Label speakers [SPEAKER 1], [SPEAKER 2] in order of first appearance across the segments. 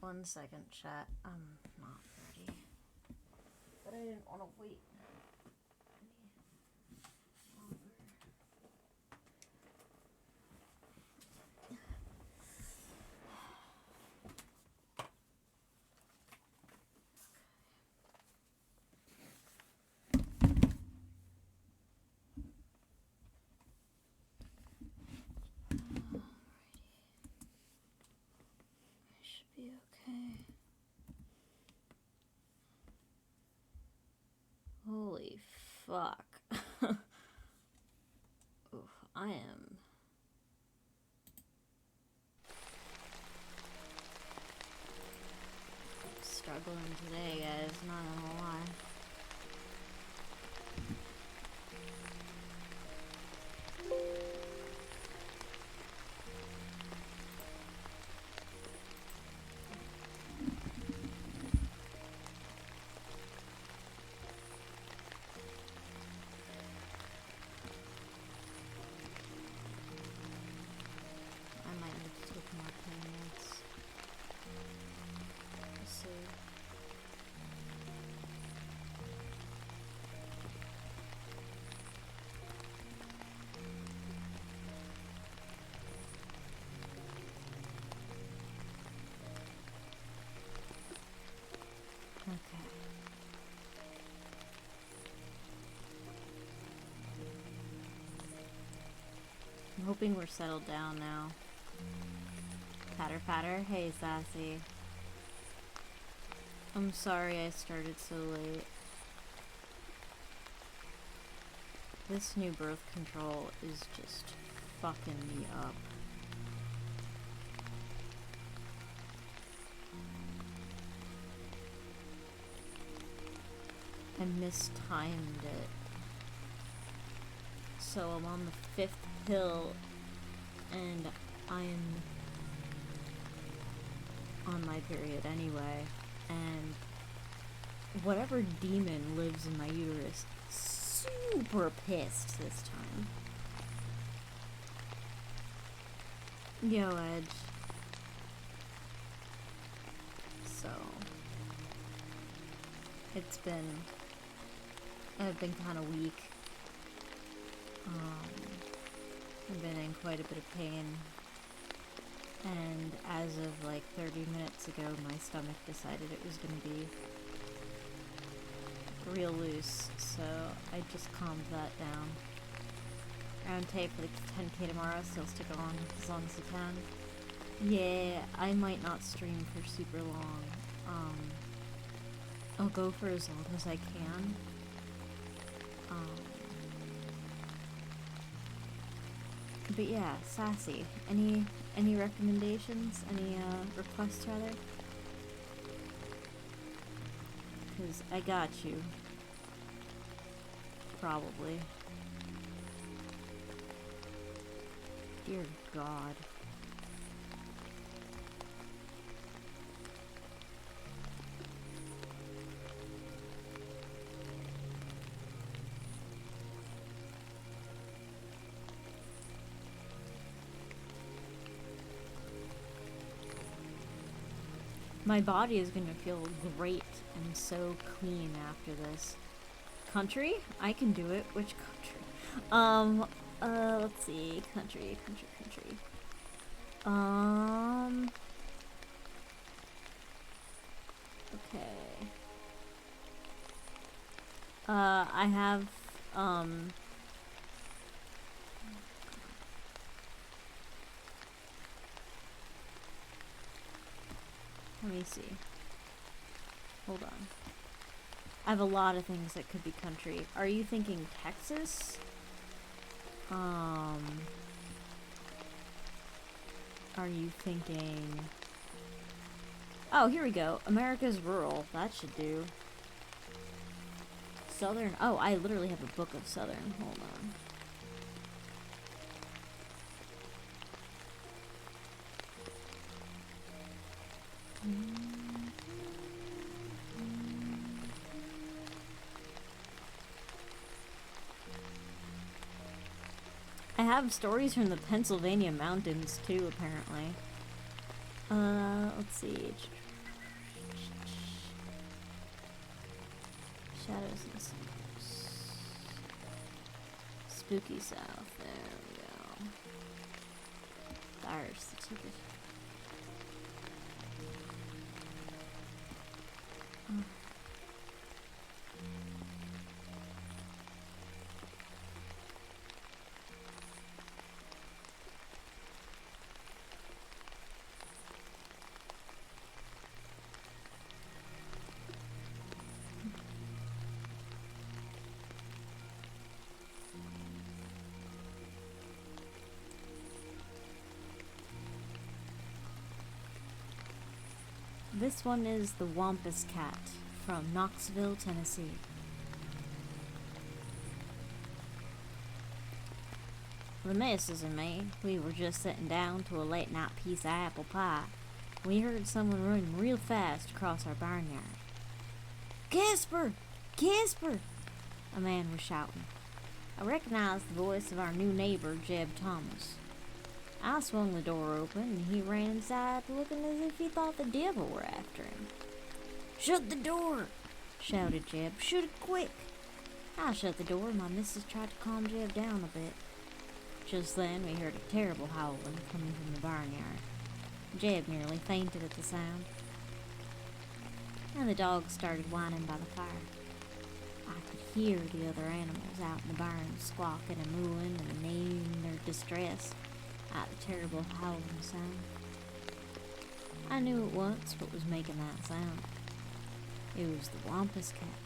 [SPEAKER 1] 1 second, chat. I'm not ready. But I didn't want to wait any longer. Be okay. Holy fuck. Oof, I am struggling today, guys, not gonna lie. Okay. I'm hoping we're settled down now. Patter patter. Hey, Sassy. I'm sorry I started so late. This new birth control is just fucking me up. I mistimed it. So I'm on the 5th pill and I'm on my period anyway. And whatever demon lives in my uterus, super pissed this time. Yo, Edge. So I've been kind of weak. I've been in quite a bit of pain. And as of like 30 minutes ago, my stomach decided it was going to be real loose. So I just calmed that down. Round tape for the 10K tomorrow. Still stick on as long as you can. Yeah, I might not stream for super long. I'll go for as long as I can. But yeah, Sassy. Any recommendations? Any requests rather? 'Cause I got you. Probably. Dear God. My body is gonna feel great and so clean after this. Country? I can do it. Which country? Let's see. Country. Okay. I have, let me see. Hold on. I have a lot of things that could be country. Are you thinking Texas? Are you thinking... Oh, here we go. America's Rural. That should do. Southern... Oh, I literally have a book of Southern. Hold on. I have stories from the Pennsylvania mountains too, apparently. Let's see. Shadows and Sounds. Spooky South. There we go. There's the ticket. This one is the Wampus Cat from Knoxville, Tennessee. The missus and me, we were just sitting down to a late night piece of apple pie. We heard someone running real fast across our barnyard. "Casper! Casper!" a man was shouting. I recognized the voice of our new neighbor, Jeb Thomas. I swung the door open, and he ran inside looking as if he thought the devil were after him. "Shut the door!" shouted Jeb. "Shut it quick!" I shut the door, and my missus tried to calm Jeb down a bit. Just then, we heard a terrible howling coming from the barnyard. Jeb nearly fainted at the sound, and the dogs started whining by the fire. I could hear the other animals out in the barn squawking and mooing and neighing their distress at the terrible howling sound. I knew at once what was making that sound. It was the Wampus Cat.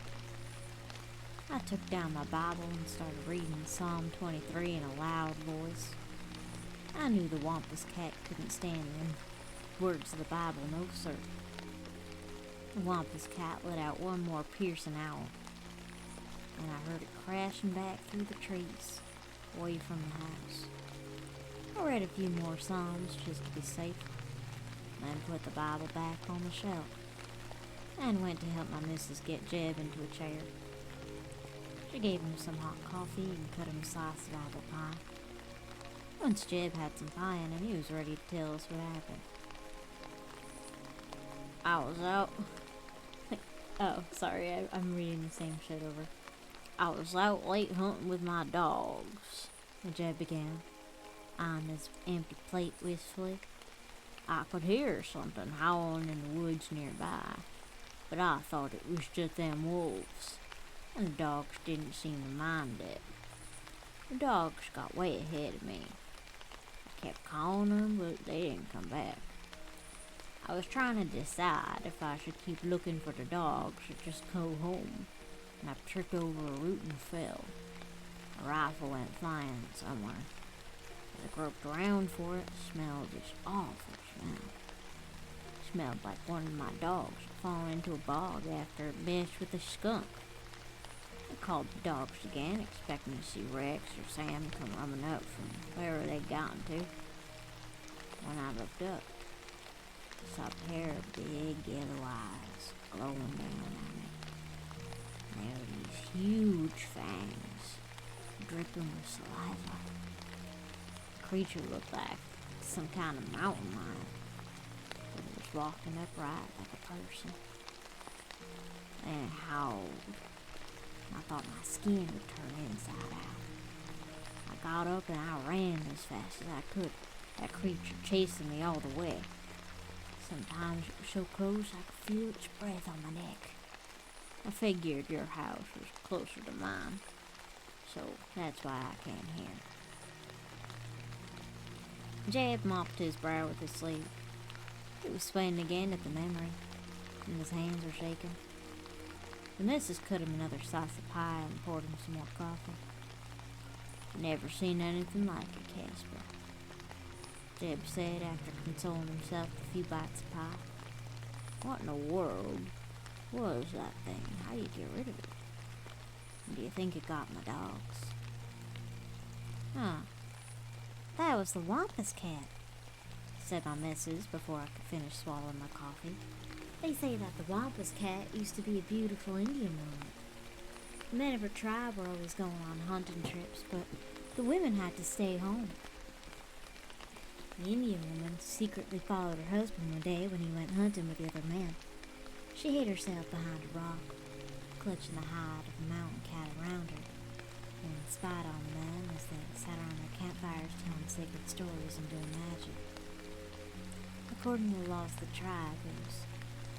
[SPEAKER 1] I took down my Bible and started reading Psalm 23 in a loud voice. I knew the Wampus Cat couldn't stand the words of the Bible, no sir. The Wampus Cat let out one more piercing howl, and I heard it crashing back through the trees, away from the house. I read a few more Psalms just to be safe, then put the Bible back on the shelf, and went to help my missus get Jeb into a chair. She gave him some hot coffee and cut him a slice of apple pie. Once Jeb had some pie in him, he was ready to tell us what happened. I was out. Oh, sorry, I'm reading the same shit over. "I was out late hunting with my dogs," Jeb began, eyeing his empty plate wistfully. "I could hear something howling in the woods nearby, but I thought it was just them wolves, and the dogs didn't seem to mind it. The dogs got way ahead of me. I kept calling them, but they didn't come back. I was trying to decide if I should keep looking for the dogs or just go home, and I tripped over a root and fell. A rifle went flying somewhere. As I groped around for it, smelled this awful smell. It smelled like one of my dogs had fallen into a bog after it meshed with a skunk. I called the dogs again, expecting to see Rex or Sam come running up from wherever they'd gotten to. When I looked up, I saw a pair of big yellow eyes glowing down at me. There were these huge fangs, dripping with saliva. The creature looked like some kind of mountain lion, but it was walking upright like a person. And it howled. I thought my skin would turn inside out. I got up and I ran as fast as I could, that creature chasing me all the way. Sometimes it was so close I could feel its breath on my neck. I figured your house was closer to mine, so that's why I came here. Jeb mopped his brow with his sleeve. He was swaying again at the memory, and his hands were shaking. The missus cut him another slice of pie and poured him some more coffee. "Never seen anything like it, Casper," Jeb said after consoling himself with a few bites of pie. "What in the world was that thing? How do you get rid of it? And do you think it got my dogs?" "Huh. That was the Wampus Cat," said my missus before I could finish swallowing my coffee. "They say that the Wampus Cat used to be a beautiful Indian woman. The men of her tribe were always going on hunting trips, but the women had to stay home. The Indian woman secretly followed her husband one day when he went hunting with the other men. She hid herself behind a rock, clutching the hide of a mountain cat around her, and spied on the men as they sat around their campfires telling sacred stories and doing magic. According to the laws of the tribe, it was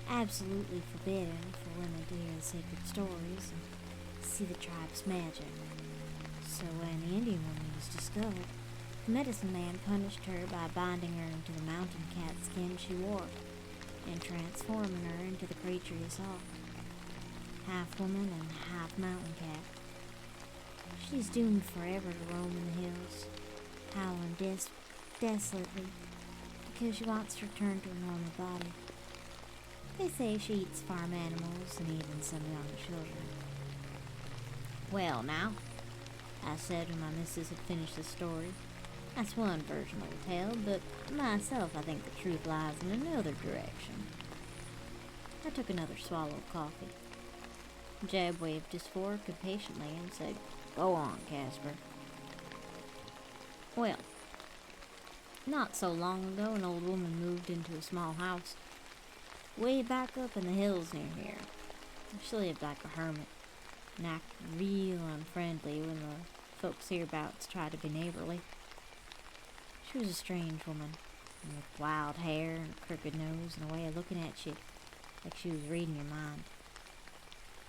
[SPEAKER 1] absolutely forbidden for women to hear the sacred stories and see the tribe's magic. So when the Indian woman was discovered, the medicine man punished her by binding her into the mountain cat skin she wore and transforming her into the creature you saw. Half woman and half mountain cat. She's doomed forever to roam in the hills, howling desolately because she wants to return to her normal body. They say she eats farm animals and even some young children. Well, now, I said when my missus had finished the story, that's one version of the tale, but myself I think the truth lies in another direction. I took another swallow of coffee. Jeb waved his fork impatiently and said, "Go on, Casper." Well, not so long ago an old woman moved into a small house way back up in the hills near here. She lived like a hermit and acted real unfriendly when the folks hereabouts tried to be neighborly. She was a strange woman, with wild hair and a crooked nose and a way of looking at you like she was reading your mind.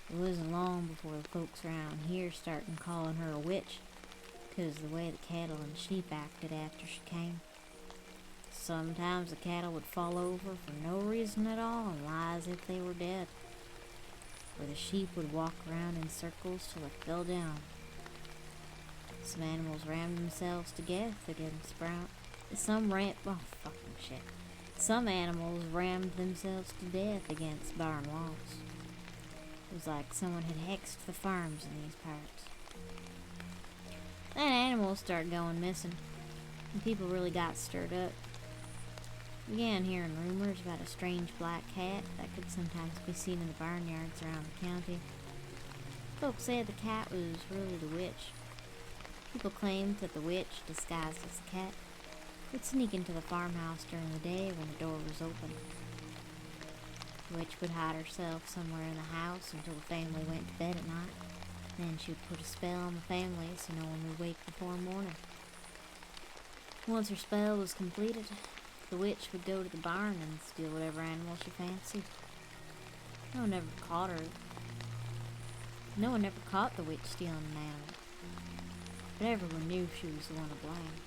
[SPEAKER 1] It wasn't long before the folks around here started calling her a witch, 'cause of the way the cattle and sheep acted after she came. Sometimes the cattle would fall over for no reason at all and lie as if they were dead, or the sheep would walk around in circles till they fell down. Some animals rammed themselves to death against Some animals rammed themselves to death against barn walls. It was like someone had hexed the farms in these parts. Then animals started going missing, and people really got stirred up. Began hearing rumors about a strange black cat that could sometimes be seen in the barnyards around the county. Folks said the cat was really the witch. People claimed that the witch, disguised as a cat, would sneak into the farmhouse during the day when the door was open. The witch would hide herself somewhere in the house until the family went to bed at night. Then she would put a spell on the family so no one would wake before morning. Once her spell was completed, the witch would go to the barn and steal whatever animal she fancied. No one ever caught the witch stealing an animal, but everyone knew she was the one to blame.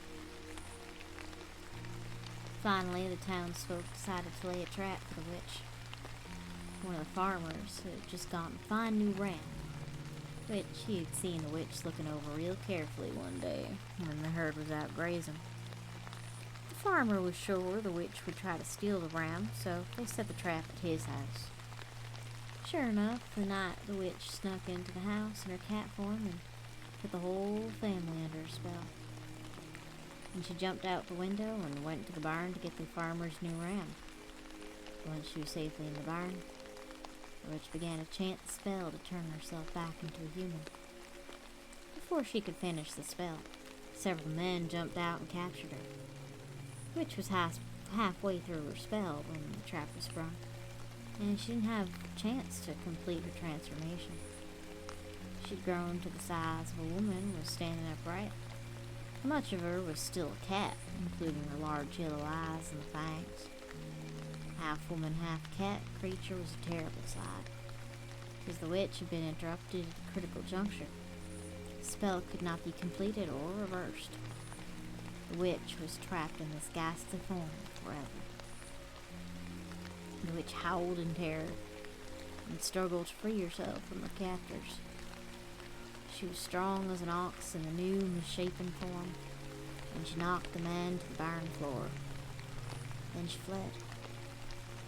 [SPEAKER 1] Finally, the townsfolk decided to lay a trap for the witch. One of the farmers had just gotten a fine new ram, which he had seen the witch looking over real carefully one day when the herd was out grazing. The farmer was sure the witch would try to steal the ram, so they set the trap at his house. Sure enough, the night the witch snuck into the house in her cat form and put the whole family under a spell. And she jumped out the window and went to the barn to get the farmer's new ram. Once she was safely in the barn, the witch began to chant the spell to turn herself back into a human. Before she could finish the spell, several men jumped out and captured her. The witch was halfway through her spell when the trap was sprung, and she didn't have a chance to complete her transformation. She'd grown to the size of a woman and was standing upright. Much of her was still a cat, including her large yellow eyes and fangs. Half woman, half cat creature was a terrible sight, because the witch had been interrupted at a critical juncture. The spell could not be completed or reversed. The witch was trapped in this ghastly form forever. The witch howled in terror and struggled to free herself from her captors. She was strong as an ox in the new, misshapen form, and she knocked the man to the barn floor. Then she fled,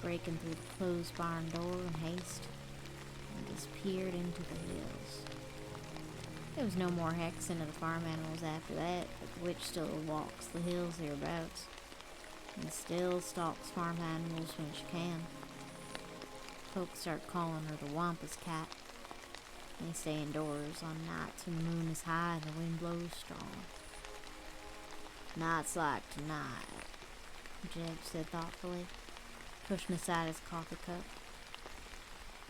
[SPEAKER 1] breaking through the closed barn door in haste, and disappeared into the hills. There was no more hexing of the farm animals after that, but the witch still walks the hills hereabouts, and still stalks farm animals when she can. Folks start calling her the Wampus Cat. They stay indoors on nights when the moon is high and the wind blows strong. Nights like tonight, Jeb said thoughtfully, pushing aside his coffee cup.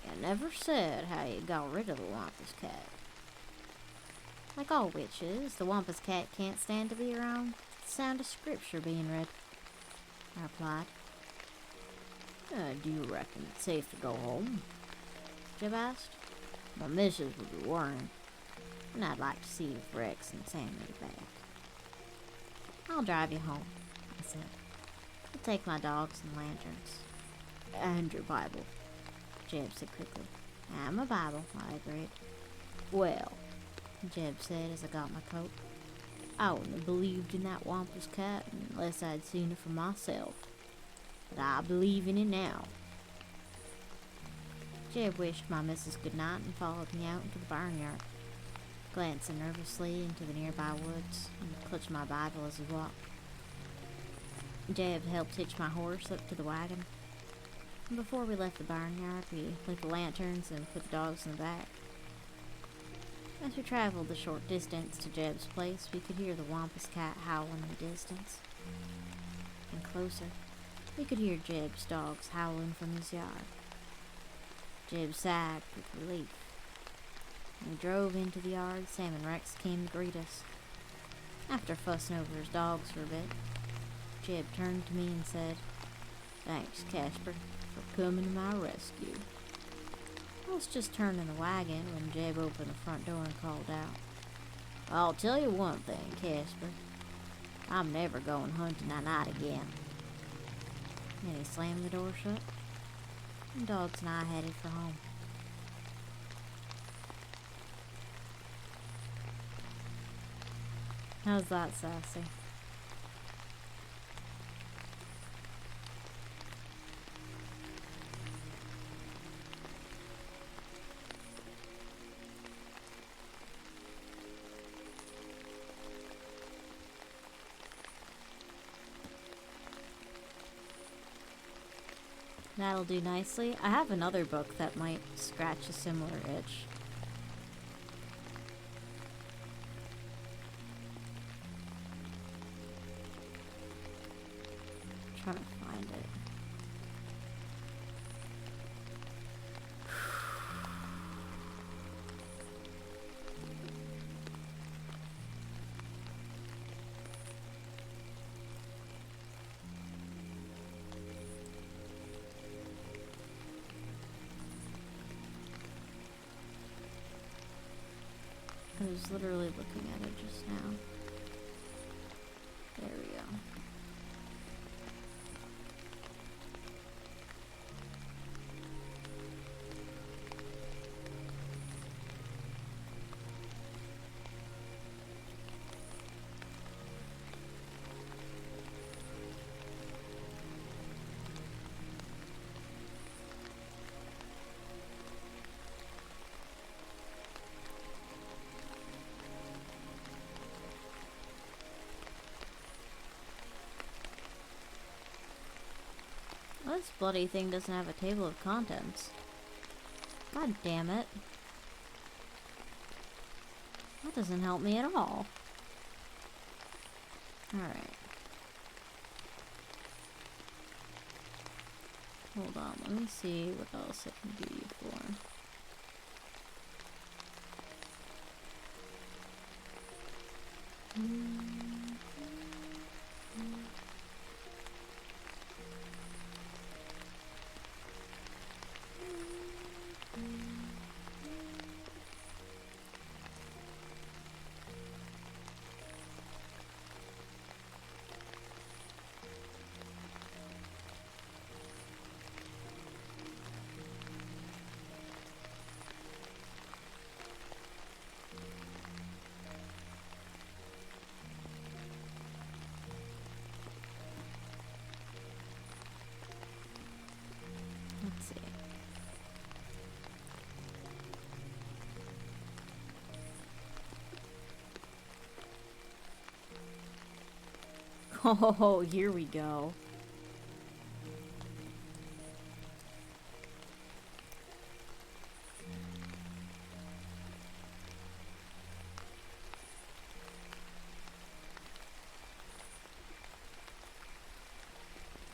[SPEAKER 1] You never said how you got rid of the Wampus cat. Like all witches, the Wampus cat can't stand to be around the sound of scripture being read, I replied. Do you reckon it's safe to go home? Jeb asked. My missus would be worrying, and I'd like to see if Rex and Sammy are back. I'll drive you home, I said. I'll take my dogs and lanterns. And your Bible, Jeb said quickly. And my Bible, I agreed. Well, Jeb said as I got my coat, I wouldn't have believed in that Wampus cat unless I'd seen it for myself. But I believe in it now. Jeb wished my missus good night and followed me out into the barnyard, glancing nervously into the nearby woods and clutched my Bible as he walked. Jeb helped hitch my horse up to the wagon, and before we left the barnyard, we lit the lanterns and put the dogs in the back. As we traveled the short distance to Jeb's place, we could hear the Wampus cat howling in the distance. And closer, we could hear Jeb's dogs howling from his yard. Jeb sighed with relief. When we drove into the yard, Sam and Rex came to greet us. After fussing over his dogs for a bit, Jeb turned to me and said, "Thanks, Casper, for coming to my rescue." I was just turning the wagon when Jeb opened the front door and called out, "I'll tell you one thing, Casper. I'm never going hunting that night again." Then he slammed the door shut, and dogs and I headed for home. How's that, sassy? That'll do nicely. I have another book that might scratch a similar itch. I'm trying to find it. I was literally looking at it just now. There we go. Well, this bloody thing doesn't have a table of contents. God damn it. That doesn't help me at all. Alright. Hold on, let me see what else I can do you for. Let's see. Oh, here we go.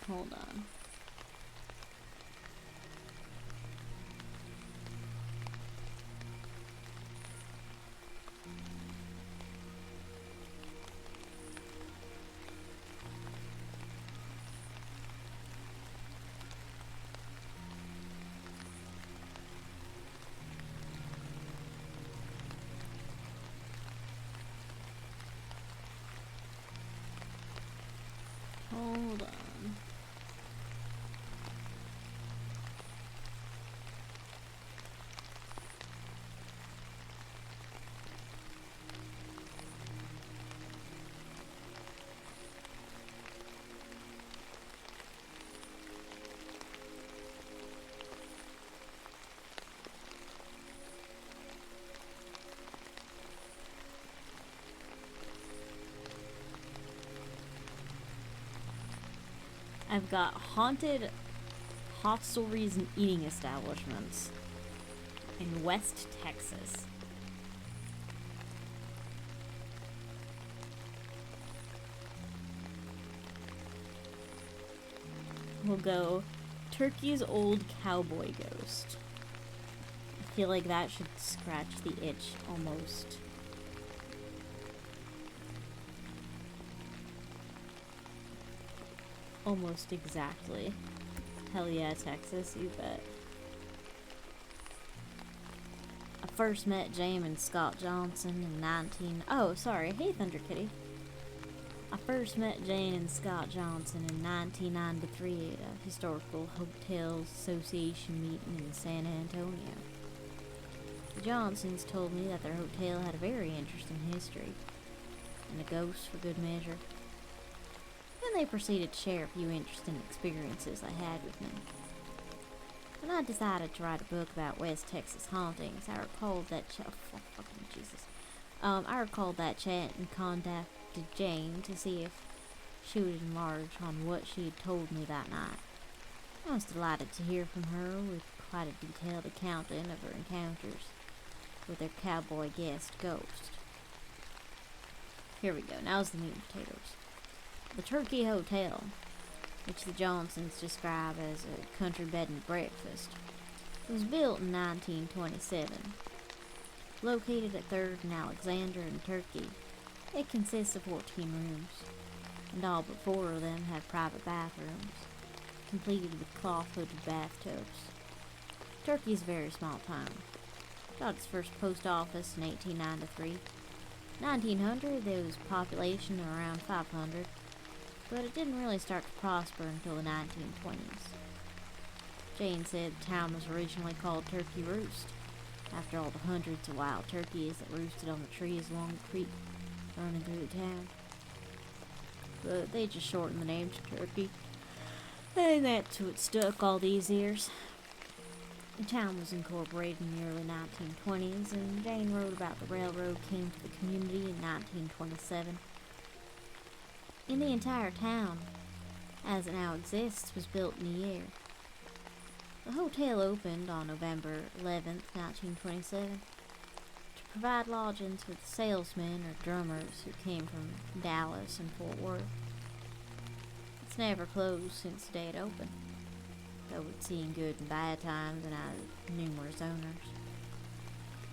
[SPEAKER 1] Hold on. Hold on. I've got haunted hostelries and eating establishments in West Texas. We'll go Turkey's Old Cowboy Ghost. I feel like that should scratch the itch almost. Almost exactly. Hell yeah, Texas, you bet. I first met James and Scott Johnson in Hey, Thunder Kitty. I first met Jane and Scott Johnson in 1993 at a Historical Hotels Association meeting in San Antonio. The Johnsons told me that their hotel had a very interesting history, and a ghost for good measure. Then they proceeded to share a few interesting experiences I had with them. When I decided to write a book about West Texas hauntings, I recalled that I recalled that chat and contacted Jane to see if she would enlarge on what she had told me that night. I was delighted to hear from her with quite a detailed accounting of her encounters with their cowboy guest ghost. Here we go, now's the meat and potatoes. The Turkey Hotel, which the Johnsons describe as a country bed and breakfast, was built in 1927. Located at 3rd and Alexander in Turkey, it consists of 14 rooms, and all but 4 of them have private bathrooms, completed with cloth-hooded bathtubs. Turkey's a very small town. Got its first post office in 1893. 1900, there was a population of around 500, but it didn't really start to prosper until the 1920s. Jane said the town was originally called Turkey Roost, after all the hundreds of wild turkeys that roosted on the trees along the creek running through the town. But they just shortened the name to Turkey, and that's what stuck all these years. The town was incorporated in the early 1920s, and Jane wrote about the railroad came to the community in 1927. And the entire town, as it now exists, was built in a year. The hotel opened on November 11th, 1927, to provide lodgings for salesmen or drummers who came from Dallas and Fort Worth. It's never closed since the day it opened, though it's seen good and bad times and had numerous owners.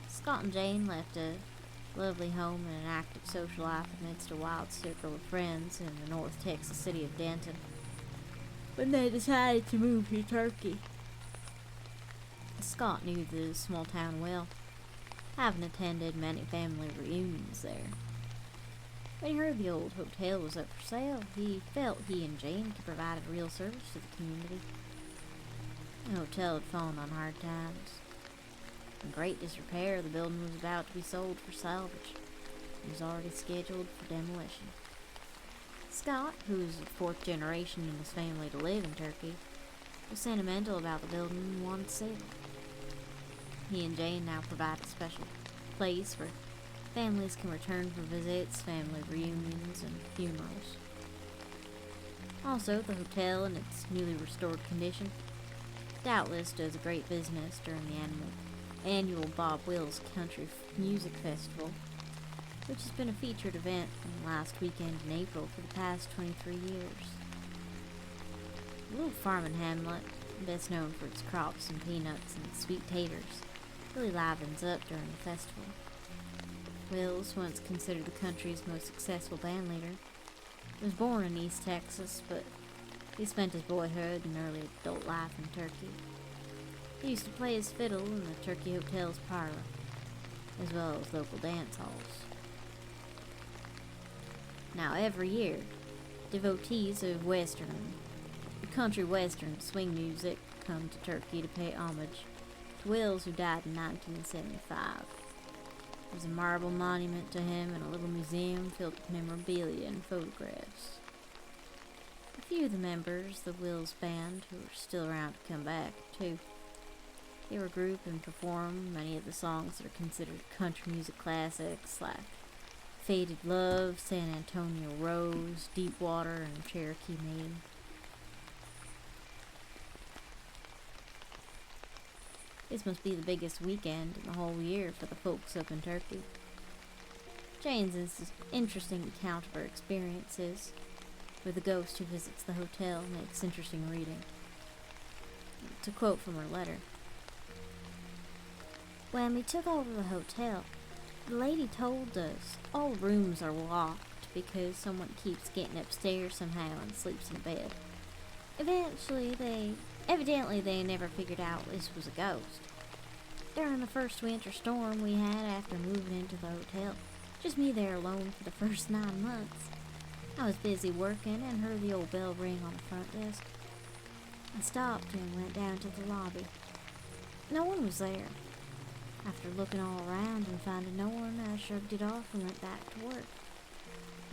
[SPEAKER 1] Scott and Jane left a lovely home and an active social life amidst a wild circle of friends in the North Texas city of Denton when they decided to move to Turkey. Scott knew the small town well, having attended many family reunions there. When he heard the old hotel was up for sale, he felt he and Jane could provide a real service to the community. The hotel had fallen on hard times. In great disrepair, the building was about to be sold for salvage and was already scheduled for demolition. Scott, who was the 4th generation in his family to live in Turkey, was sentimental about the building and wanted to save it. He and Jane now provide a special place where families can return for visits, family reunions, and funerals. Also, the hotel, in its newly restored condition, doubtless does a great business during the annual Bob Wills Country Music Festival, which has been a featured event from the last weekend in April for the past 23 years. The little farming hamlet, best known for its crops and peanuts and sweet taters, really livens up during the festival. Wills, once considered the country's most successful bandleader, was born in East Texas, but he spent his boyhood and early adult life in Turkey. He used to play his fiddle in the Turkey Hotel's parlor, as well as local dance halls. Now every year, Devotees of Western, country Western swing music come to Turkey to pay homage to Wills, who died in 1975. There's a marble monument to him and a little museum filled with memorabilia and photographs. A few of the members of the Wills band who are still around to come back, too. They were grouped and performed many of the songs that are considered country music classics, like Faded Love, San Antonio Rose, Deepwater, and Cherokee Maid. This must be the biggest weekend in the whole year for the folks up in Turkey. Jane's interesting account of her experiences with the ghost who visits the hotel makes interesting reading. It's a quote from her letter. When we took over the hotel, the lady told us all rooms are locked because someone keeps getting upstairs somehow and sleeps in bed. Evidently they never figured out this was a ghost. During the first winter storm we had after moving into the hotel, just me there alone for the first 9 months, I was busy working and heard the old bell ring on the front desk. I stopped and went down to the lobby. No one was there. After looking all around and finding no one, I shrugged it off and went back to work.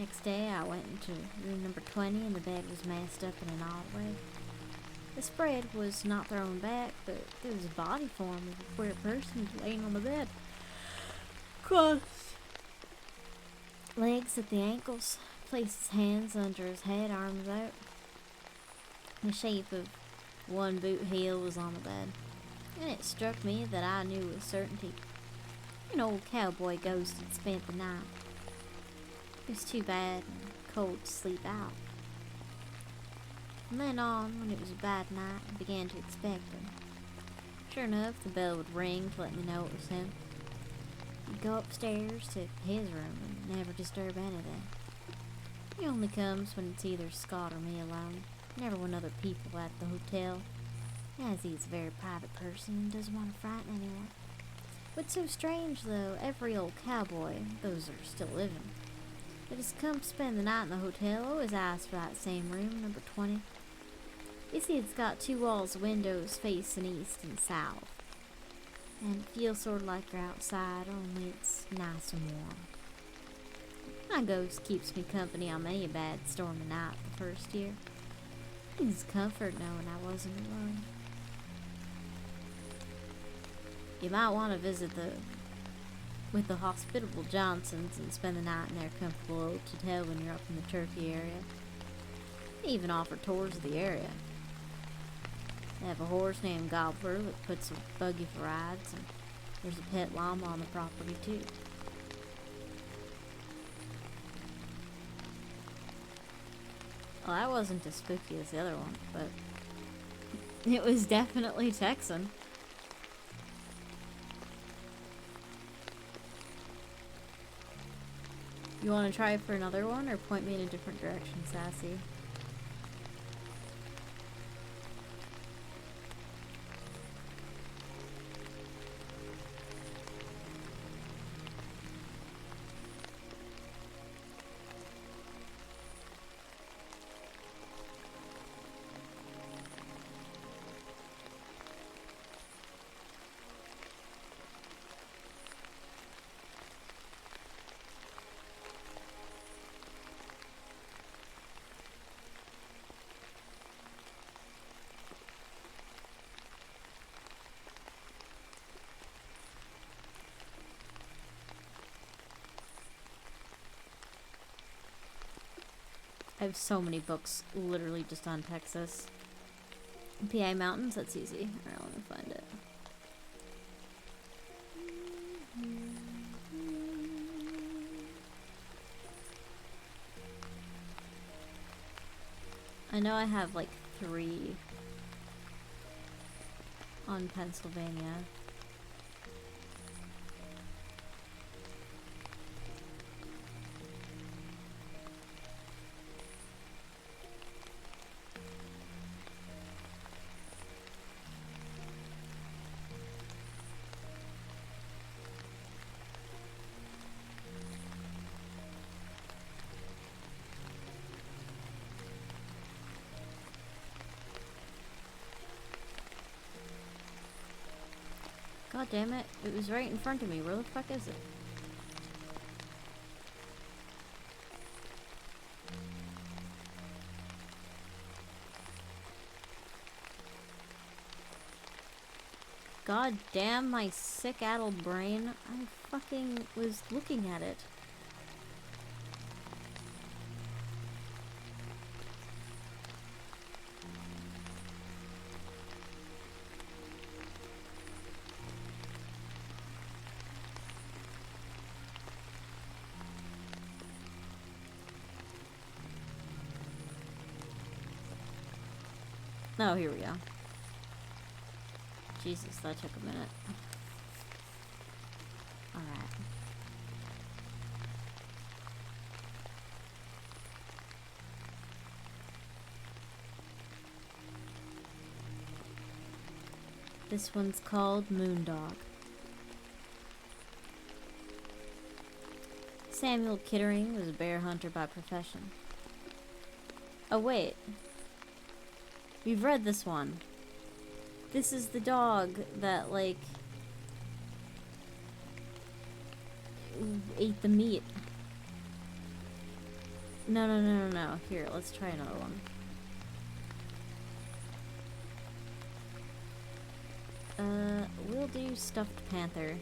[SPEAKER 1] Next day, I went into room number 20 and the bed was messed up in an odd way. The spread was not thrown back, but there was a body form of a queer person laying on the bed. Crossed legs at the ankles, placed his hands under his head, arms out. The shape of one boot heel was on the bed, and it struck me that I knew with certainty an old cowboy ghost had spent the night. It was too bad and cold to sleep out. From then on, when it was a bad night, I began to expect him. Sure enough, the bell would ring to let me know it was him. He'd go upstairs to his room and never disturb anything. He only comes when it's either Scott or me alone, never when other people at the hotel, as he's a very private person and doesn't want to frighten anyone. What's so strange, though, every old cowboy, those are still living, that has come to spend the night in the hotel always asks for that same room, number 20. You see, it's got 2 walls of windows facing east and south, and it feels sort of like you're outside, only it's nice and warm. My ghost keeps me company on many a bad stormy night the first year. It was comfort knowing I wasn't alone. You might want to visit with the hospitable Johnsons and spend the night in their comfortable old hotel when you're up in the Turkey area. They even offer tours of the area. They have a horse named Gobbler that puts a buggy for rides, and there's a pet llama on the property too. Well, that wasn't as spooky as the other one, but it was definitely Texan. You want to try for another one, or point me in a different direction, Sassy? I have so many books literally just on Texas. PA Mountains, that's easy. Alright, let me find it. I know I have like 3 on Pennsylvania. God damn it. It was right in front of me. Where the fuck is it? God damn my sick addled brain. I fucking was looking at it. Oh, here we go. Jesus, that took a minute. Alright. This one's called Moondog. Samuel Kittering was a bear hunter by profession. Oh, wait. We've read this one. This is the dog that, like, ate the meat. No. Here, let's try another one. We'll do Stuffed Panther.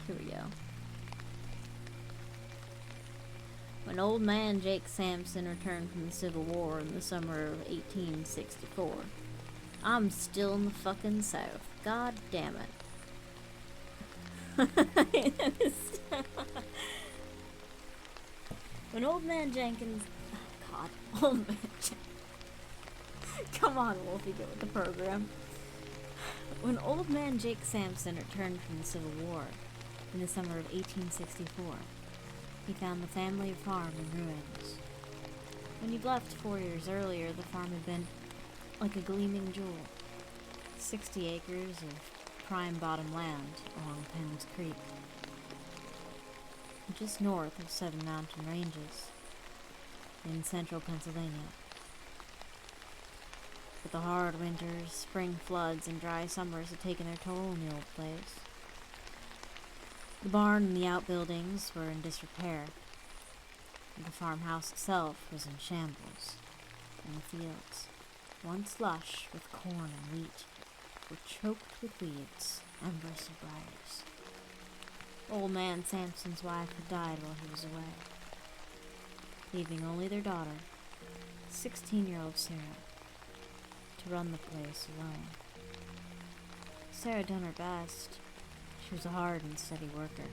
[SPEAKER 1] Here we go. When old man Jake Sampson returned from the Civil War in the summer of 1864. I'm still in the fucking South. God damn it. When old man Jenkins... Oh, God. Old man Jenkins. Come on, Wolfie, get with the program. When old man Jake Sampson returned from the Civil War in the summer of 1864, he found the family farm in ruins. When he'd left 4 years earlier, the farm had been like a gleaming jewel. 60 acres of prime bottom land along Penn's Creek, just north of 7 mountain ranges in central Pennsylvania. But the hard winters, spring floods, and dry summers had taken their toll in the old place. The barn and the outbuildings were in disrepair. The farmhouse itself was in shambles, and the fields, once lush with corn and wheat, were choked with weeds and bristlebriars. Old man Sampson's wife had died while he was away, leaving only their daughter, 16-year-old Sarah, to run the place alone. Sarah done her best. She was a hard and steady worker.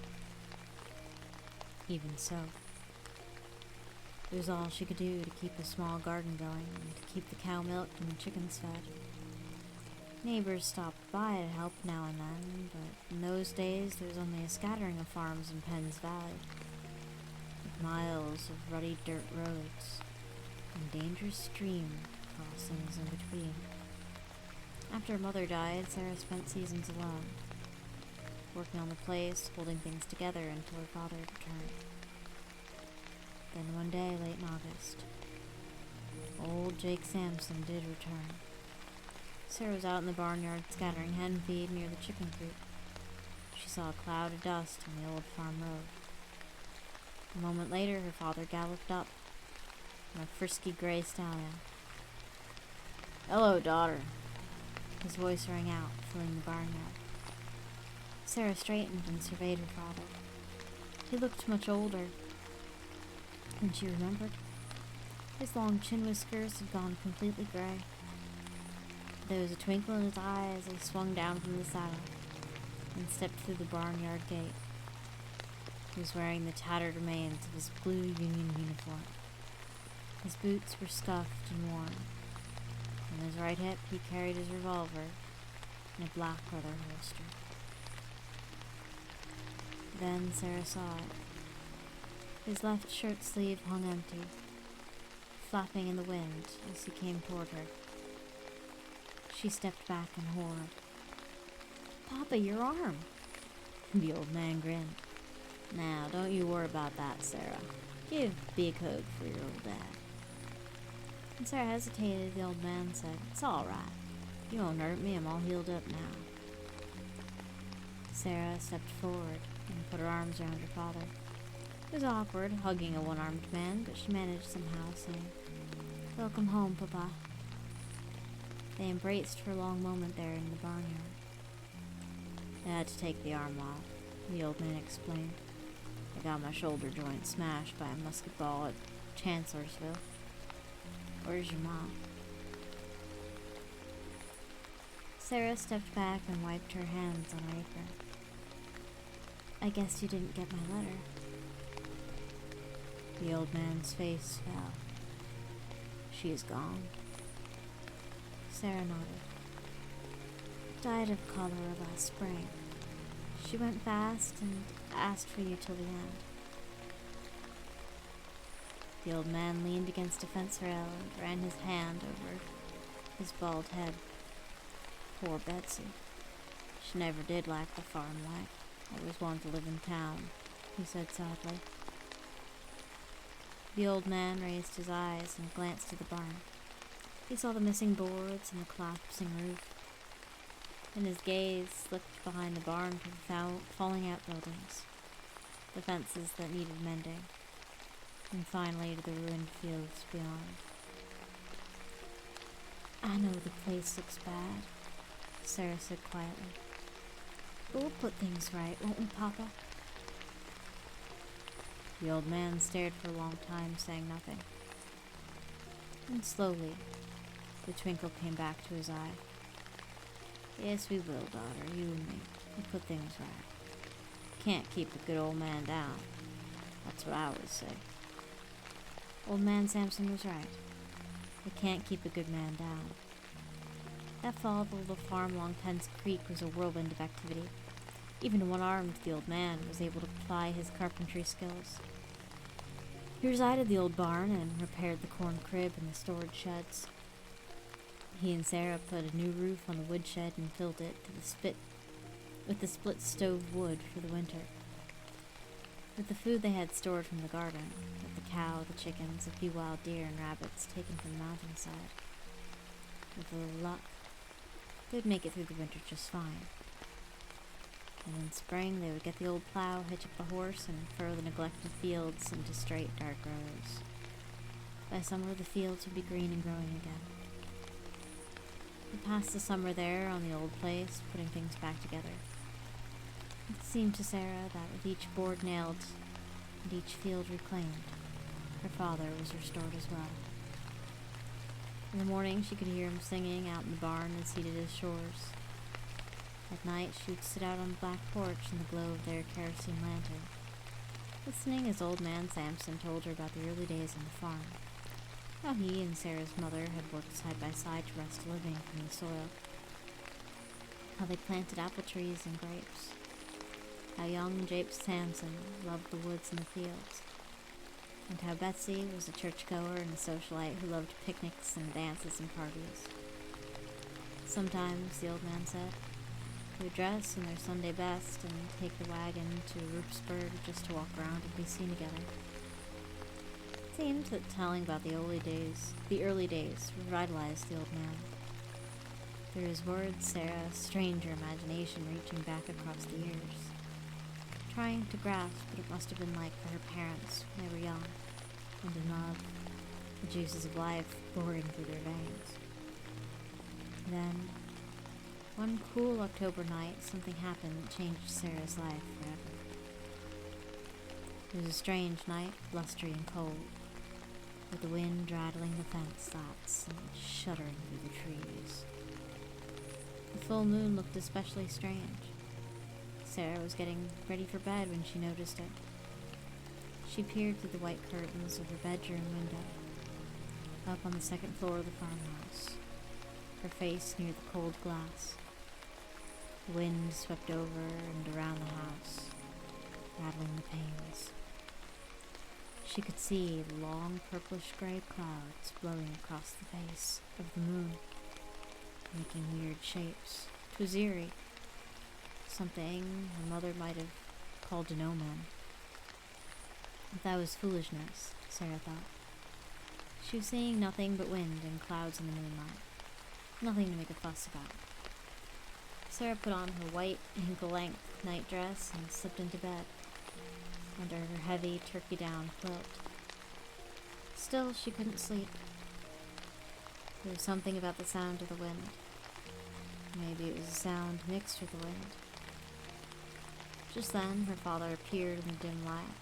[SPEAKER 1] Even so, it was all she could do to keep a small garden going and to keep the cow milked and the chickens fed. Neighbors stopped by to help now and then, but in those days there was only a scattering of farms in Penn's Valley, with miles of ruddy dirt roads and dangerous stream crossings in between. After her mother died, Sarah spent seasons alone, working on the place, holding things together until her father returned. Then one day, late in August, old Jake Sampson did return. Sarah was out in the barnyard scattering hen feed near the chicken coop. She saw a cloud of dust on the old farm road. A moment later, her father galloped up on a frisky gray stallion. "Hello, daughter." His voice rang out, filling the barnyard. Sarah straightened and surveyed her father. He looked much older, and she remembered. His long chin whiskers had gone completely gray. There was a twinkle in his eye as he swung down from the saddle and stepped through the barnyard gate. He was wearing the tattered remains of his blue Union uniform. His boots were scuffed and worn. On his right hip he carried his revolver in a black leather holster. Then Sarah saw it. His left shirt sleeve hung empty, flapping in the wind as he came toward her. She stepped back in horror. "Papa, your arm!" The old man grinned. "Now, don't you worry about that, Sarah. Give big hug for your old dad." When Sarah hesitated, the old man said, "It's all right. You won't hurt me. I'm all healed up now." Sarah stepped forward and put her arms around her father. It was awkward, hugging a one-armed man, but she managed somehow, saying, "Welcome home, Papa." They embraced for a long moment there in the barnyard. "I had to take the arm off," the old man explained. "I got my shoulder joint smashed by a musket ball at Chancellorsville. Where's your mom?" Sarah stepped back and wiped her hands on her apron. "I guess you didn't get my letter." The old man's face fell. "She is gone?" Sarah nodded. "Died of cholera last spring. She went fast and asked for you till the end." The old man leaned against a fence rail and ran his hand over his bald head. "Poor Betsy. She never did like the farm life. Always wanted to live in town," he said sadly. The old man raised his eyes and glanced at the barn. He saw the missing boards and the collapsing roof, and his gaze slipped behind the barn to the falling outbuildings, the fences that needed mending, and finally to the ruined fields beyond. "I know the place looks bad," Sarah said quietly, "but we'll put things right, won't we, Papa?" The old man stared for a long time, saying nothing. And slowly, the twinkle came back to his eye. "Yes, we will, daughter, you and me. We'll put things right. Can't keep a good old man down. That's what I always say." Old man Samson was right. They can't keep a good man down. That fall, the little farm along Penn's Creek was a whirlwind of activity. Even one-armed, the old man was able to ply his carpentry skills. He resided the old barn and repaired the corn crib and the storage sheds. He and Sarah put a new roof on the woodshed and filled it with the split stove wood for the winter. With the food they had stored from the garden, with the cow, the chickens, a few wild deer and rabbits taken from the mountainside. With a little luck, they'd make it through the winter just fine. And in spring, they would get the old plow, hitch up the horse, and furrow the neglected fields into straight, dark rows. By summer, the fields would be green and growing again. They passed the summer there on the old place, putting things back together. It seemed to Sarah that with each board nailed and each field reclaimed, her father was restored as well. In the morning, she could hear him singing out in the barn as he did his chores. At night, she would sit out on the back porch in the glow of their kerosene lantern, listening as old man Samson told her about the early days on the farm, how he and Sarah's mother had worked side by side to wrest a living from the soil, how they planted apple trees and grapes, how young Japes Samson loved the woods and the fields, and how Betsy was a churchgoer and a socialite who loved picnics and dances and parties. Sometimes, the old man said, they would dress in their Sunday best and take the wagon to Rupesburg just to walk around and be seen together. It seemed that telling about the early days revitalized the old man. Through his words, Sarah's stranger imagination reaching back across the years, trying to grasp what it must have been like for her parents when they were young and in love, the juices of life pouring through their veins. Then, one cool October night, something happened that changed Sarah's life forever. It was a strange night, blustery and cold, with the wind rattling the fence slats and shuddering through the trees. The full moon looked especially strange. Sarah was getting ready for bed when she noticed it. She peered through the white curtains of her bedroom window, up on the second floor of the farmhouse, her face near the cold glass. The wind swept over and around the house, rattling the panes. She could see long purplish-gray clouds blowing across the face of the moon, making weird shapes. It was eerie. Something her mother might have called an omen. But that was foolishness, Sarah thought. She was seeing nothing but wind and clouds in the moonlight. Nothing to make a fuss about. Sarah put on her white, ankle-length nightdress and slipped into bed, under her heavy turkey-down quilt. Still, she couldn't sleep. There was something about the sound of the wind. Maybe it was a sound mixed with the wind. Just then, her father appeared in the dim light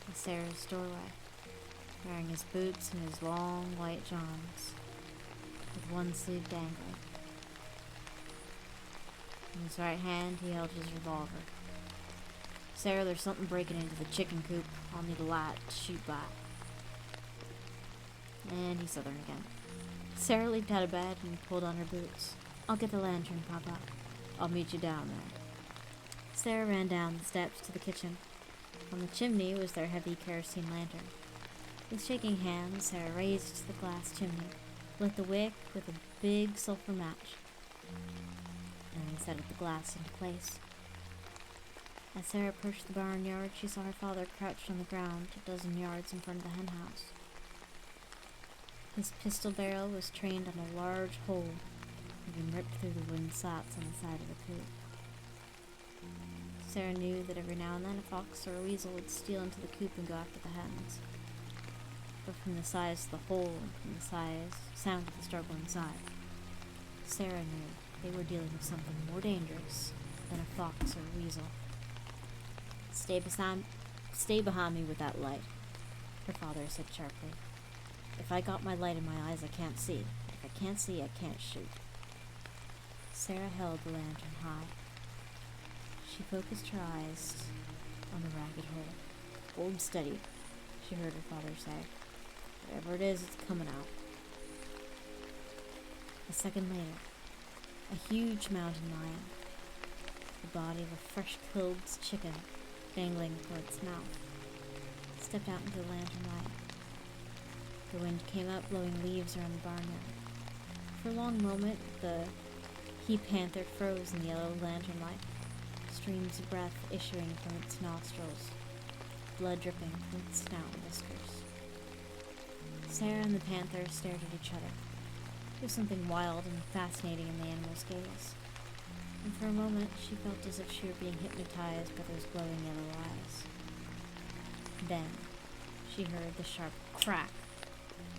[SPEAKER 1] at Sarah's doorway, wearing his boots and his long white johns, with one sleeve dangling. In his right hand, he held his revolver. "Sarah, there's something breaking into the chicken coop. I'll need a light to shoot by." And he southerned again. Sarah leaped out of bed and pulled on her boots. "I'll get the lantern, Papa. I'll meet you down there." Sarah ran down the steps to the kitchen. On the chimney was their heavy kerosene lantern. With shaking hands, Sarah raised the glass chimney, lit the wick with a big sulfur match, and then set the glass into place. As Sarah approached the barnyard, she saw her father crouched on the ground a dozen yards in front of the hen house. His pistol barrel was trained on a large hole that had been ripped through the wooden slats on the side of the coop. Sarah knew that every now and then a fox or a weasel would steal into the coop and go after the hens. But from the size of the hole and from the sound of the struggle inside, Sarah knew they were dealing with something more dangerous than a fox or a weasel. Stay behind me with that light," her father said sharply. "If I got my light in my eyes, I can't see. If I can't see, I can't shoot." Sarah held the lantern high. She focused her eyes on the ragged hole. "Hold steady," she heard her father say. "Whatever it is, it's coming out." A second later, a huge mountain lion, the body of a fresh-killed chicken dangling from its mouth, stepped out into the lantern light. The wind came up, blowing leaves around the barnyard. For a long moment, the he-panther froze in the yellow lantern light, streams of breath issuing from its nostrils, blood dripping from its snout and whiskers. Sarah and the panther stared at each other. There was something wild and fascinating in the animal's gaze, and for a moment she felt as if she were being hypnotized by those glowing yellow eyes. Then she heard the sharp crack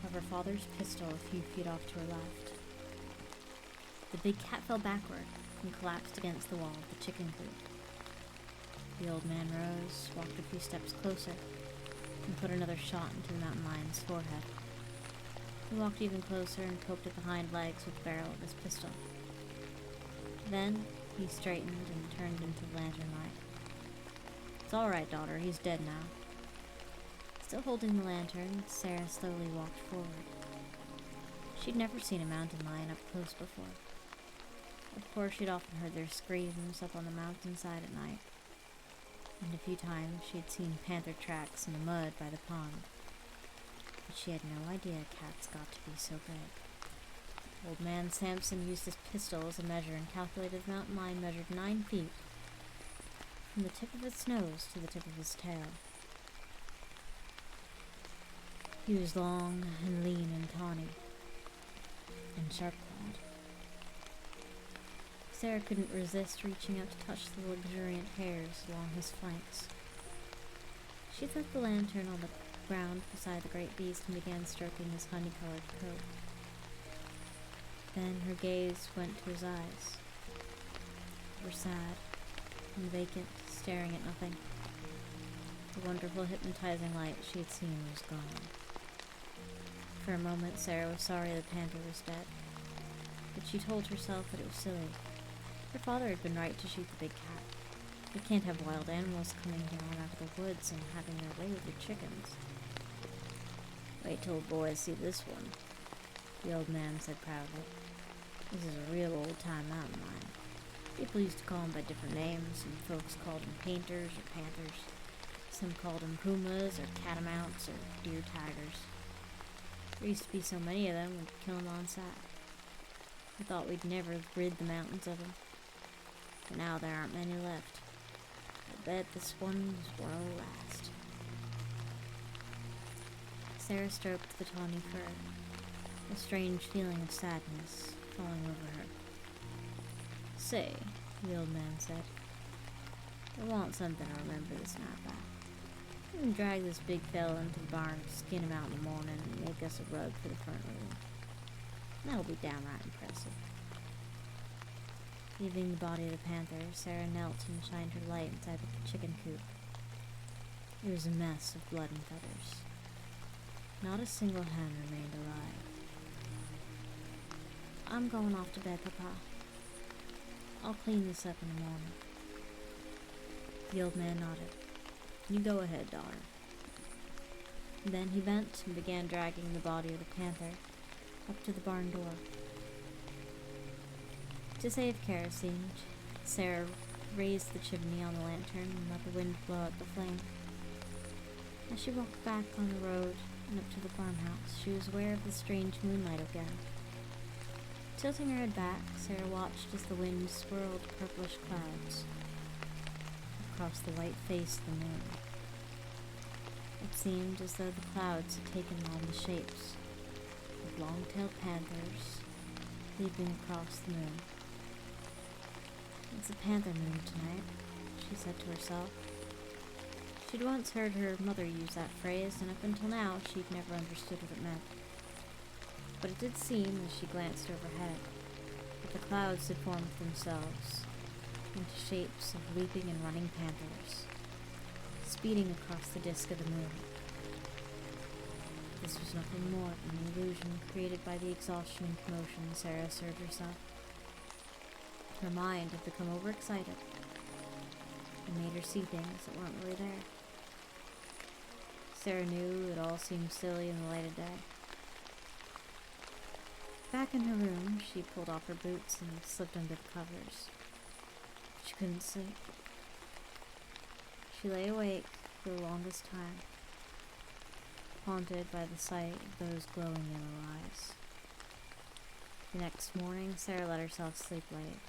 [SPEAKER 1] of her father's pistol a few feet off to her left. The big cat fell backward and collapsed against the wall of the chicken coop. The old man rose, walked a few steps closer, and put another shot into the mountain lion's forehead. He walked even closer and poked at the hind legs with the barrel of his pistol. Then he straightened and turned into the lantern light. "It's all right, daughter. He's dead now." Still holding the lantern, Sarah slowly walked forward. She'd never seen a mountain lion up close before. Of course, she'd often heard their screams up on the mountainside at night, and a few times she'd seen panther tracks in the mud by the pond. But she had no idea cats got to be so big. Old man Sampson used his pistol as a measure and calculated the mountain lion measured 9 feet, from the tip of its nose to the tip of his tail. He was long and lean and tawny, and sharp-clawed. Sarah couldn't resist reaching out to touch the luxuriant hairs along his flanks. She left the lantern on the ground beside the great beast and began stroking his honey-colored coat. Then her gaze went to his eyes. They were sad and vacant, staring at nothing. The wonderful hypnotizing light she had seen was gone. For a moment, Sarah was sorry the panther was dead, but she told herself that it was silly. Her father had been right to shoot the big cat. You can't have wild animals coming down out of the woods and having their way with your chickens. "Wait till the boys see this one," the old man said proudly. "This is a real old-time mountain lion. People used to call him by different names. Some folks called him painters or panthers. Some called him pumas or catamounts or deer tigers. There used to be so many of them, we'd kill them on sight. We thought we'd never rid the mountains of them. But now there aren't many left. I bet this one is one will last." Sarah stroked the tawny fur, a strange feeling of sadness falling over her. Say, the old man said, I want something to remember this night by. You can drag this big fella into the barn, skin him out in the morning, and make us a rug for the front room. That'll be downright impressive. Leaving the body of the panther, Sarah knelt and shined her light inside the chicken coop. It was a mess of blood and feathers. Not a single hen remained alive. I'm going off to bed, Papa. I'll clean this up in the morning. The old man nodded. You go ahead, daughter. Then he bent and began dragging the body of the panther up to the barn door. To save kerosene, Sarah raised the chimney on the lantern and let the wind blow out the flame. As she walked back on the road and up to the farmhouse, she was aware of the strange moonlight again. Tilting her head back, Sarah watched as the wind swirled purplish clouds across the white face of the moon. It seemed as though the clouds had taken on the shapes of long-tailed panthers leaping across the moon. It's a panther moon tonight, she said to herself. She'd once heard her mother use that phrase, and up until now she'd never understood what it meant. But it did seem, as she glanced overhead, that the clouds had formed themselves into shapes of leaping and running panthers, speeding across the disk of the moon. This was nothing more than an illusion created by the exhaustion and commotion Sarah asserted herself. Her mind had become overexcited and made her see things that weren't really there. Sarah knew it all seemed silly in the light of day. Back in her room, she pulled off her boots and slipped under the covers. She couldn't sleep. She lay awake for the longest time, haunted by the sight of those glowing yellow eyes. The next morning, Sarah let herself sleep late.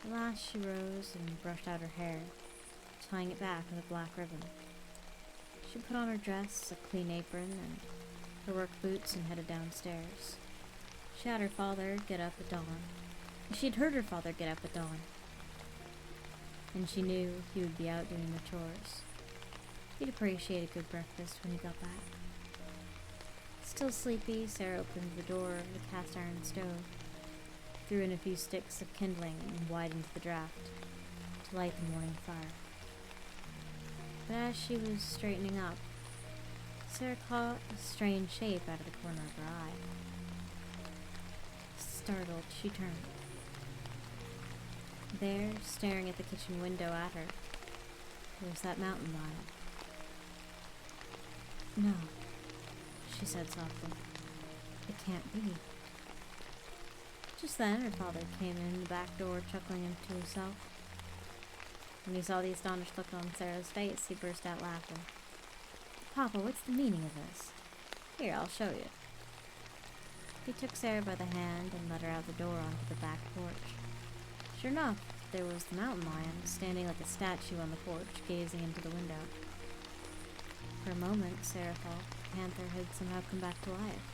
[SPEAKER 1] At last she rose and brushed out her hair, tying it back with a black ribbon. She put on her dress, a clean apron, and her work boots and headed downstairs. She had her father get up at dawn. She'd heard her father get up at dawn, and she knew he would be out doing the chores. He'd appreciate a good breakfast when he got back. Still sleepy, Sarah opened the door of the cast-iron stove, threw in a few sticks of kindling, and widened the draft to light the morning fire. But as she was straightening up, Sarah caught a strange shape out of the corner of her eye. Startled, she turned. There, staring at the kitchen window at her, was that mountain lion. No, she said softly. It can't be. Just then, her father came in the back door, chuckling to himself. When he saw the astonished look on Sarah's face, he burst out laughing. Papa, what's the meaning of this? Here, I'll show you. He took Sarah by the hand and led her out the door onto the back porch. Sure enough, there was the mountain lion, standing like a statue on the porch, gazing into the window. For a moment, Sarah thought the panther had somehow come back to life.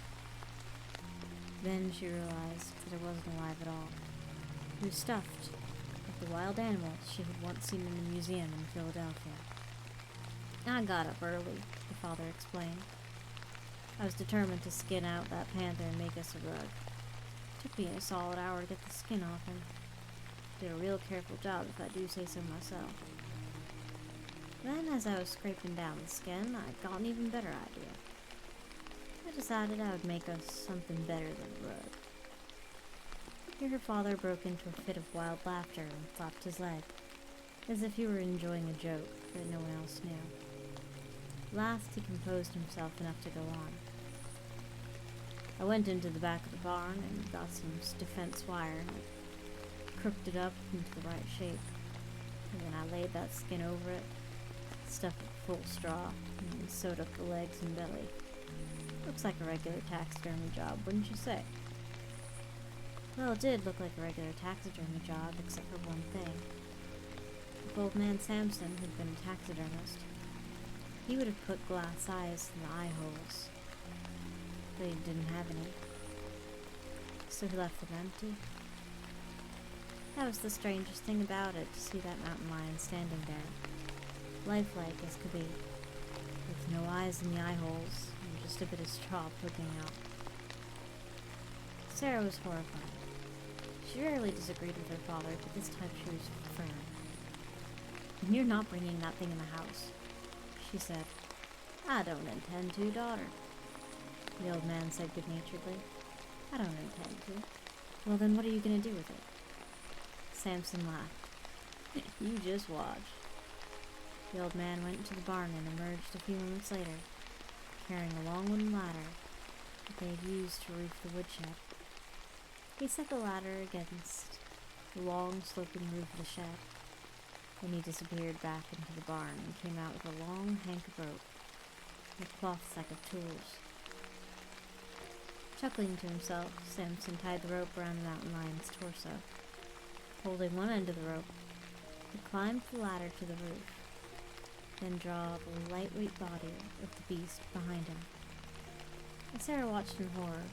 [SPEAKER 1] Then she realized that it wasn't alive at all. It was stuffed, like the wild animal she had once seen in the museum in Philadelphia. I got up early, the father explained. I was determined to skin out that panther and make us a rug. It took me a solid hour to get the skin off him. Did a real careful job, if I do say so myself. Then, as I was scraping down the skin, I got an even better idea. I decided I would make us something better than a rug. Here her father broke into a fit of wild laughter and flapped his leg, as if he were enjoying a joke that no one else knew. Last, he composed himself enough to go on. I went into the back of the barn and got some defense wire and crooked it up into the right shape. And then I laid that skin over it, stuffed it full of straw, and sewed up the legs and belly. Looks like a regular taxidermy job, wouldn't you say? Well, it did look like a regular taxidermy job, except for one thing. If old man Samson had been a taxidermist, he would have put glass eyes in the eye holes, but he didn't have any, so he left them empty. That was the strangest thing about it, to see that mountain lion standing there, lifelike as could be, with no eyes in the eye holes, and just a bit of straw poking out. Sarah was horrified. She rarely disagreed with her father, but this time she was firm. "You're not bringing that thing in the house," she said. "I don't intend to, daughter," the old man said good-naturedly. "I don't intend to." "Well, then what are you going to do with it?" Samson laughed. "You just watch." The old man went into the barn and emerged a few moments later, carrying a long wooden ladder that they had used to roof the woodshed. He set the ladder against the long, sloping roof of the shed. Then he disappeared back into the barn and came out with a long hank of rope and a cloth sack of tools. Chuckling to himself, Samson tied the rope around the mountain lion's torso. Holding one end of the rope, he climbed the ladder to the roof, then draw the lightweight body of the beast behind him. And Sarah watched in horror.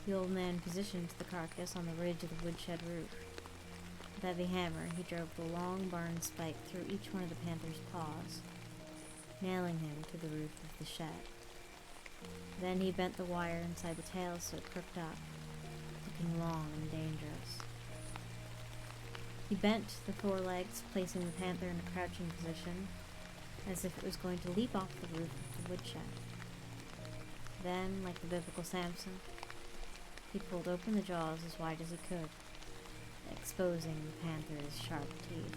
[SPEAKER 1] The old man positioned the carcass on the ridge of the woodshed roof. With a heavy hammer, he drove the long barn spike through each one of the panther's paws, nailing him to the roof of the shed. Then he bent the wire inside the tail so it crooked up, looking long and dangerous. He bent the forelegs, placing the panther in a crouching position, as if it was going to leap off the roof of the woodshed. Then, like the biblical Samson, he pulled open the jaws as wide as he could, exposing the panther's sharp teeth.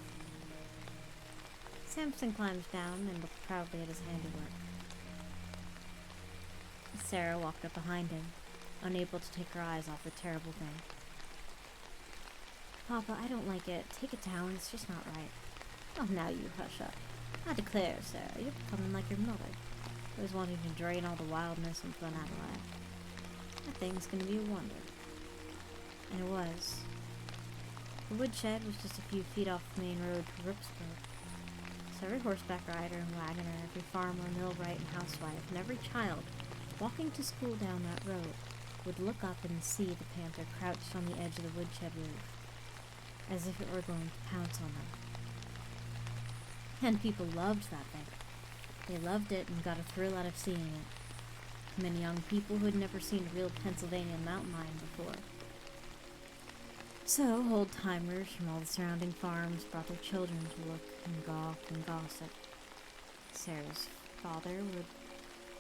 [SPEAKER 1] Samson climbed down and looked proudly at his handiwork. Sarah walked up behind him, unable to take her eyes off the terrible thing. "Papa, I don't like it. Take it down. It's just not right." "Oh, now you hush up. I declare, Sarah, you're becoming like your mother, always wanting to drain all the wildness and fun out of life. That thing's going to be a wonder." And it was. The woodshed was just a few feet off the main road to Rooksburg. So every horseback rider and wagoner, every farmer, millwright, and housewife, and every child walking to school down that road would look up and see the panther crouched on the edge of the woodshed roof, as if it were going to pounce on them. And people loved that thing. They loved it and got a thrill out of seeing it. Many young people who had never seen a real Pennsylvania mountain lion before. So, old-timers from all the surrounding farms brought their children to look and gawk and gossip. Sarah's father would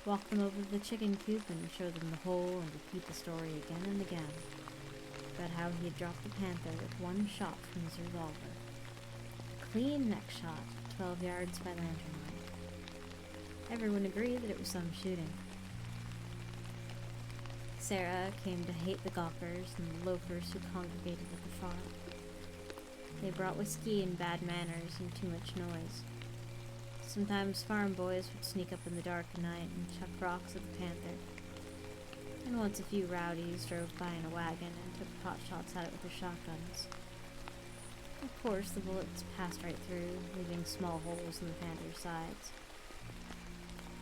[SPEAKER 1] walk them over to the chicken coop and show them the hole and repeat the story again and again about how he had dropped the panther with one shot from his revolver. A clean neck shot, 12 yards by lantern light. Everyone agreed that it was some shooting. Sarah came to hate the gawkers and the loafers who congregated at the farm. They brought whiskey and bad manners and too much noise. Sometimes farm boys would sneak up in the dark of night and chuck rocks at the panther. And once a few rowdies drove by in a wagon and took pot shots at it with their shotguns. Of course, the bullets passed right through, leaving small holes in the panther's sides.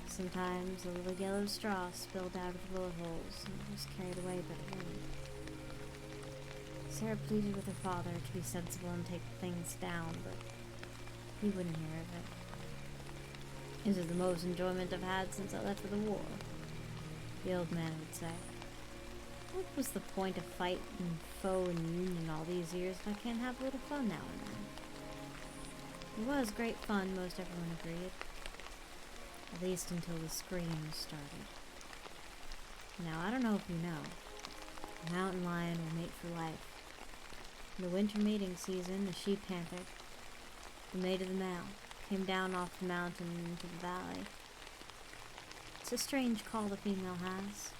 [SPEAKER 1] Sometimes a little yellow straw spilled out of the bullet holes and was carried away by the wind. Sarah pleaded with her father to be sensible and take things down, but he wouldn't hear of it. "This is the most enjoyment I've had since I left for the war," the old man would say. "What was the point of fight and foe and union all these years if I can't have a little fun now and then?" It was great fun, most everyone agreed. At least until the screams started. Now, I don't know if you know, a mountain lion will mate for life. In the winter mating season, a she-panther, the mate of the male, came down off the mountain into the valley. It's a strange call the female has.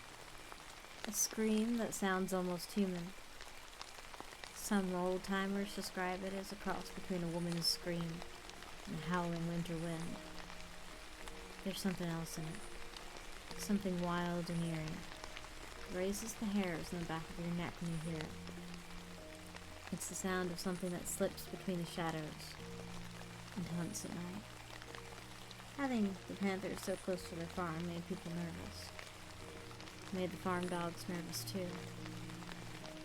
[SPEAKER 1] A scream that sounds almost human. Some old-timers describe it as a cross between a woman's scream and a howling winter wind. There's something else in it. Something wild and eerie. It raises the hairs on the back of your neck when you hear it. It's the sound of something that slips between the shadows and hunts at night. Having the panthers so close to their farm made people nervous. It made the farm dogs nervous too.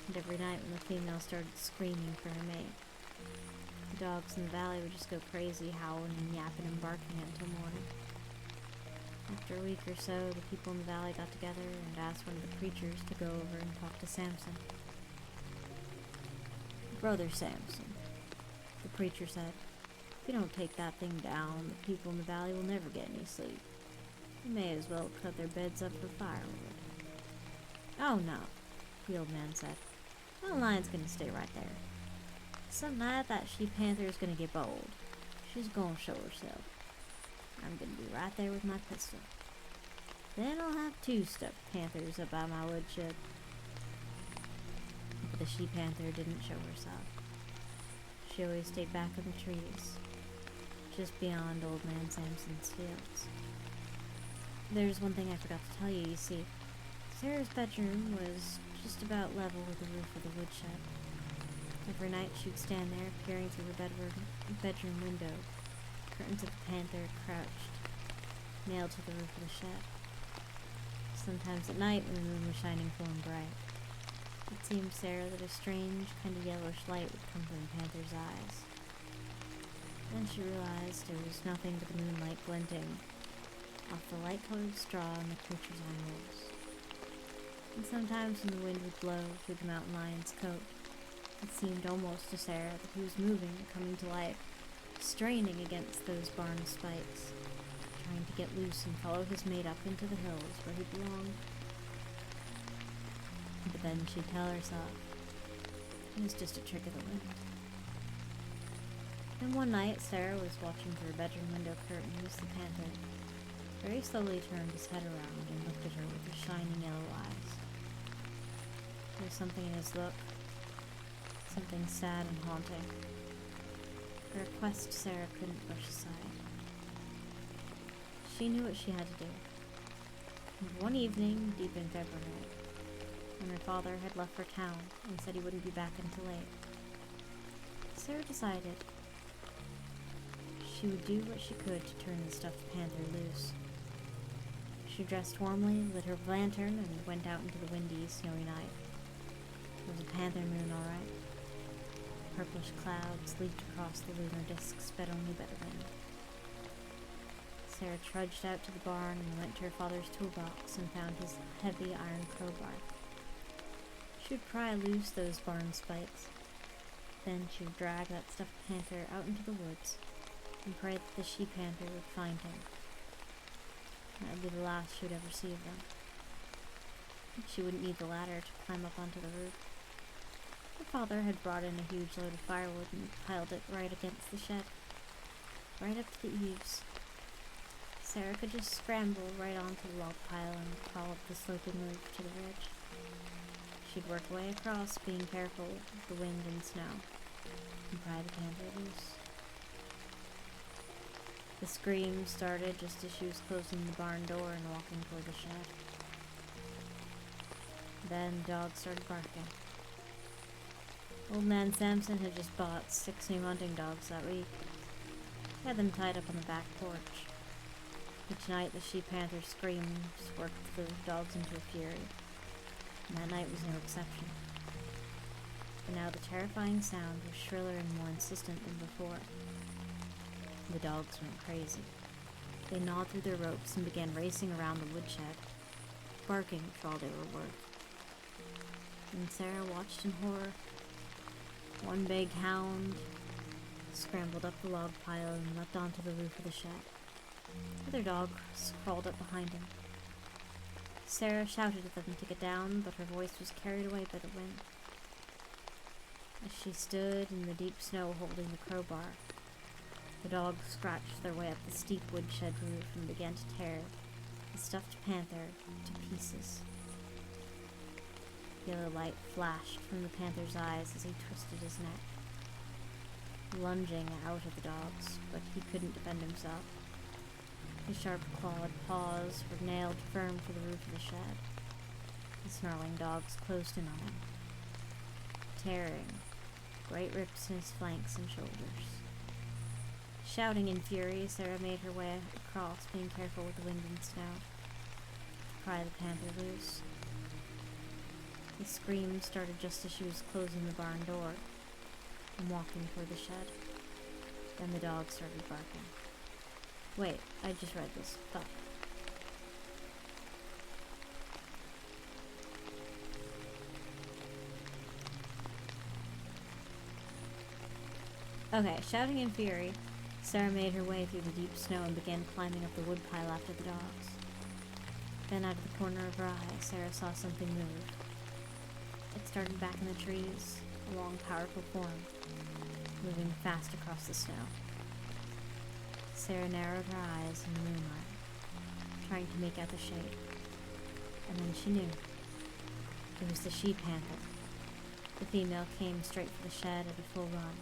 [SPEAKER 1] and every night when the female started screaming for her mate, the dogs in the valley would just go crazy, howling and yapping and barking until morning. After a week or so, the people in the valley got together and asked one of the preachers to go over and talk to Samson. "Brother Samson," the preacher said, "if you don't take that thing down, the people in the valley will never get any sleep. They may as well cut their beds up for firewood." "Oh no," the old man said. "That lion's gonna stay right there. Some night that she-panther is gonna get bold. She's gonna show herself. I'm gonna be right there with my pistol. Then I'll have 2 stuffed panthers up by my woodshed." But the she-panther didn't show herself. She always stayed back in the trees, just beyond Old Man Samson's fields. There's one thing I forgot to tell you. You see, Sarah's bedroom was just about level with the roof of the woodshed. Every night she'd stand there, peering through her bedroom window, curtains of the panther crouched, nailed to the roof of the shed. Sometimes at night, when the moon was shining full and bright, it seemed to Sarah that a strange, kind of yellowish light would come from the panther's eyes. Then she realized it was nothing but the moonlight glinting off the light-colored straw in the creature's eye holes. And sometimes when the wind would blow through the mountain lion's coat, it seemed almost to Sarah that he was moving, coming to life, straining against those barn spikes, trying to get loose and follow his mate up into the hills where he belonged. But then she'd tell herself it was just a trick of the wind. And one night, Sarah was watching through her bedroom window curtain as the panther very slowly turned his head around and looked at her with his shining yellow eyes. There was something in his look, something sad and haunting, a request Sarah couldn't brush aside. She knew what she had to do. And one evening, deep in February, when her father had left for town and said he wouldn't be back until late, Sarah decided she would do what she could to turn the stuffed panther loose. She dressed warmly, lit her lantern, and went out into the windy, snowy night. It was a panther moon, all right. Purplish clouds leaped across the lunar disk, sped only by the wind. Sarah trudged out to the barn and went to her father's toolbox and found his heavy iron crowbar. She would pry loose those barn spikes. Then she would drag that stuffed panther out into the woods and pray that the she-panther would find him. That would be the last she would ever see of them. She wouldn't need the ladder to climb up onto the roof. Her father had brought in a huge load of firewood and piled it right against the shed, right up to the eaves. Sarah could just scramble right onto the log pile and crawl up the sloping roof to the ridge. She'd work way across, being careful of the wind and snow, and pry the panther loose. The scream started just as she was closing the barn door and walking toward the shed. Then the dog started barking. Old Man Samson had just bought 6 new hunting dogs that week. He had them tied up on the back porch. Each night the she-panther's screams worked the dogs into a fury, and that night was no exception. But now the terrifying sound was shriller and more insistent than before. The dogs went crazy. They gnawed through their ropes and began racing around the woodshed, barking for all they were worth. And Sarah watched in horror. One big hound scrambled up the log pile and leapt onto the roof of the shed. Other dogs crawled up behind him. Sarah shouted at them to get down, but her voice was carried away by the wind. As she stood in the deep snow holding the crowbar, the dogs scratched their way up the steep woodshed roof and began to tear the stuffed panther to pieces. Yellow light flashed from the panther's eyes as he twisted his neck, lunging out at the dogs, but he couldn't defend himself. His sharp-clawed paws were nailed firm to the roof of the shed. The snarling dogs closed in on him, tearing great rips in his flanks and shoulders. Shouting in fury, Sarah made her way across, being careful with the wind and snow, to pry the panther loose. The scream started just as she was closing the barn door and walking toward the shed. Then the dog started barking. Wait, I just read this. Fuck. Okay, shouting in fury, Sarah made her way through the deep snow and began climbing up the woodpile after the dogs. Then out of the corner of her eye, Sarah saw something move. It started back in the trees, a long, powerful form, moving fast across the snow. Sarah narrowed her eyes in the moonlight, trying to make out the shape. And then she knew. It was the she-panther. The female came straight for the shed at a full run.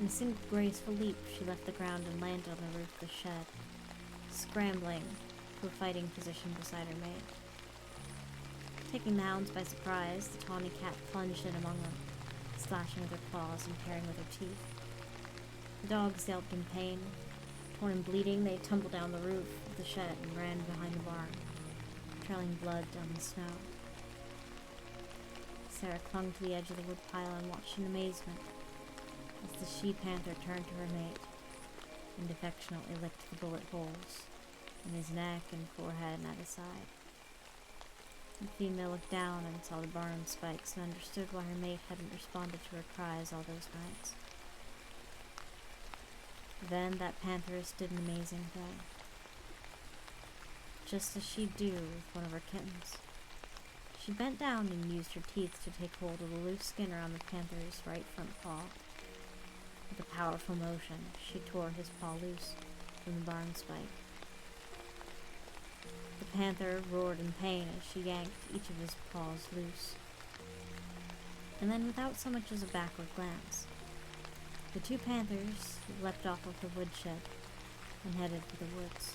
[SPEAKER 1] In a single graceful leap, she left the ground and landed on the roof of the shed, scrambling to a fighting position beside her mate. Taking the hounds by surprise, the tawny cat plunged in among them, slashing with her claws and tearing with her teeth. The dogs yelped in pain. Torn and bleeding, they tumbled down the roof of the shed and ran behind the barn, trailing blood down the snow. Sarah clung to the edge of the woodpile and watched in amazement as the she-panther turned to her mate and affectionately licked the bullet holes in his neck and forehead and at his side. The female looked down and saw the barn spikes and understood why her mate hadn't responded to her cries all those nights. Then that pantheress did an amazing thing, just as she'd do with one of her kittens. She bent down and used her teeth to take hold of the loose skin around the panther's right front paw. With a powerful motion, she tore his paw loose from the barn spike. The panther roared in pain as she yanked each of his paws loose. And then, without so much as a backward glance, the two panthers leapt off of the woodshed and headed for the woods.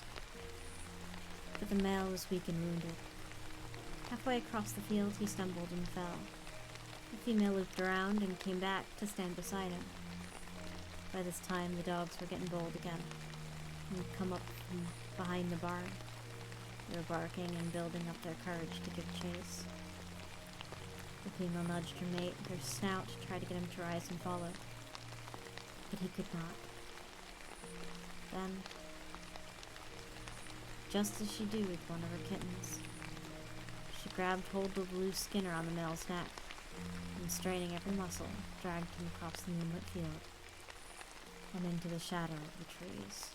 [SPEAKER 1] But the male was weak and wounded. Halfway across the field, he stumbled and fell. The female looped around and came back to stand beside him. By this time, the dogs were getting bold again and had come up from behind the barn. They were barking and building up their courage to give chase. The female nudged her mate with her snout to try to get him to rise and follow, but he could not. Then, just as she'd do with one of her kittens, she grabbed hold of the loose skin around the male's neck and, straining every muscle, dragged him across the moonlit field and into the shadow of the trees.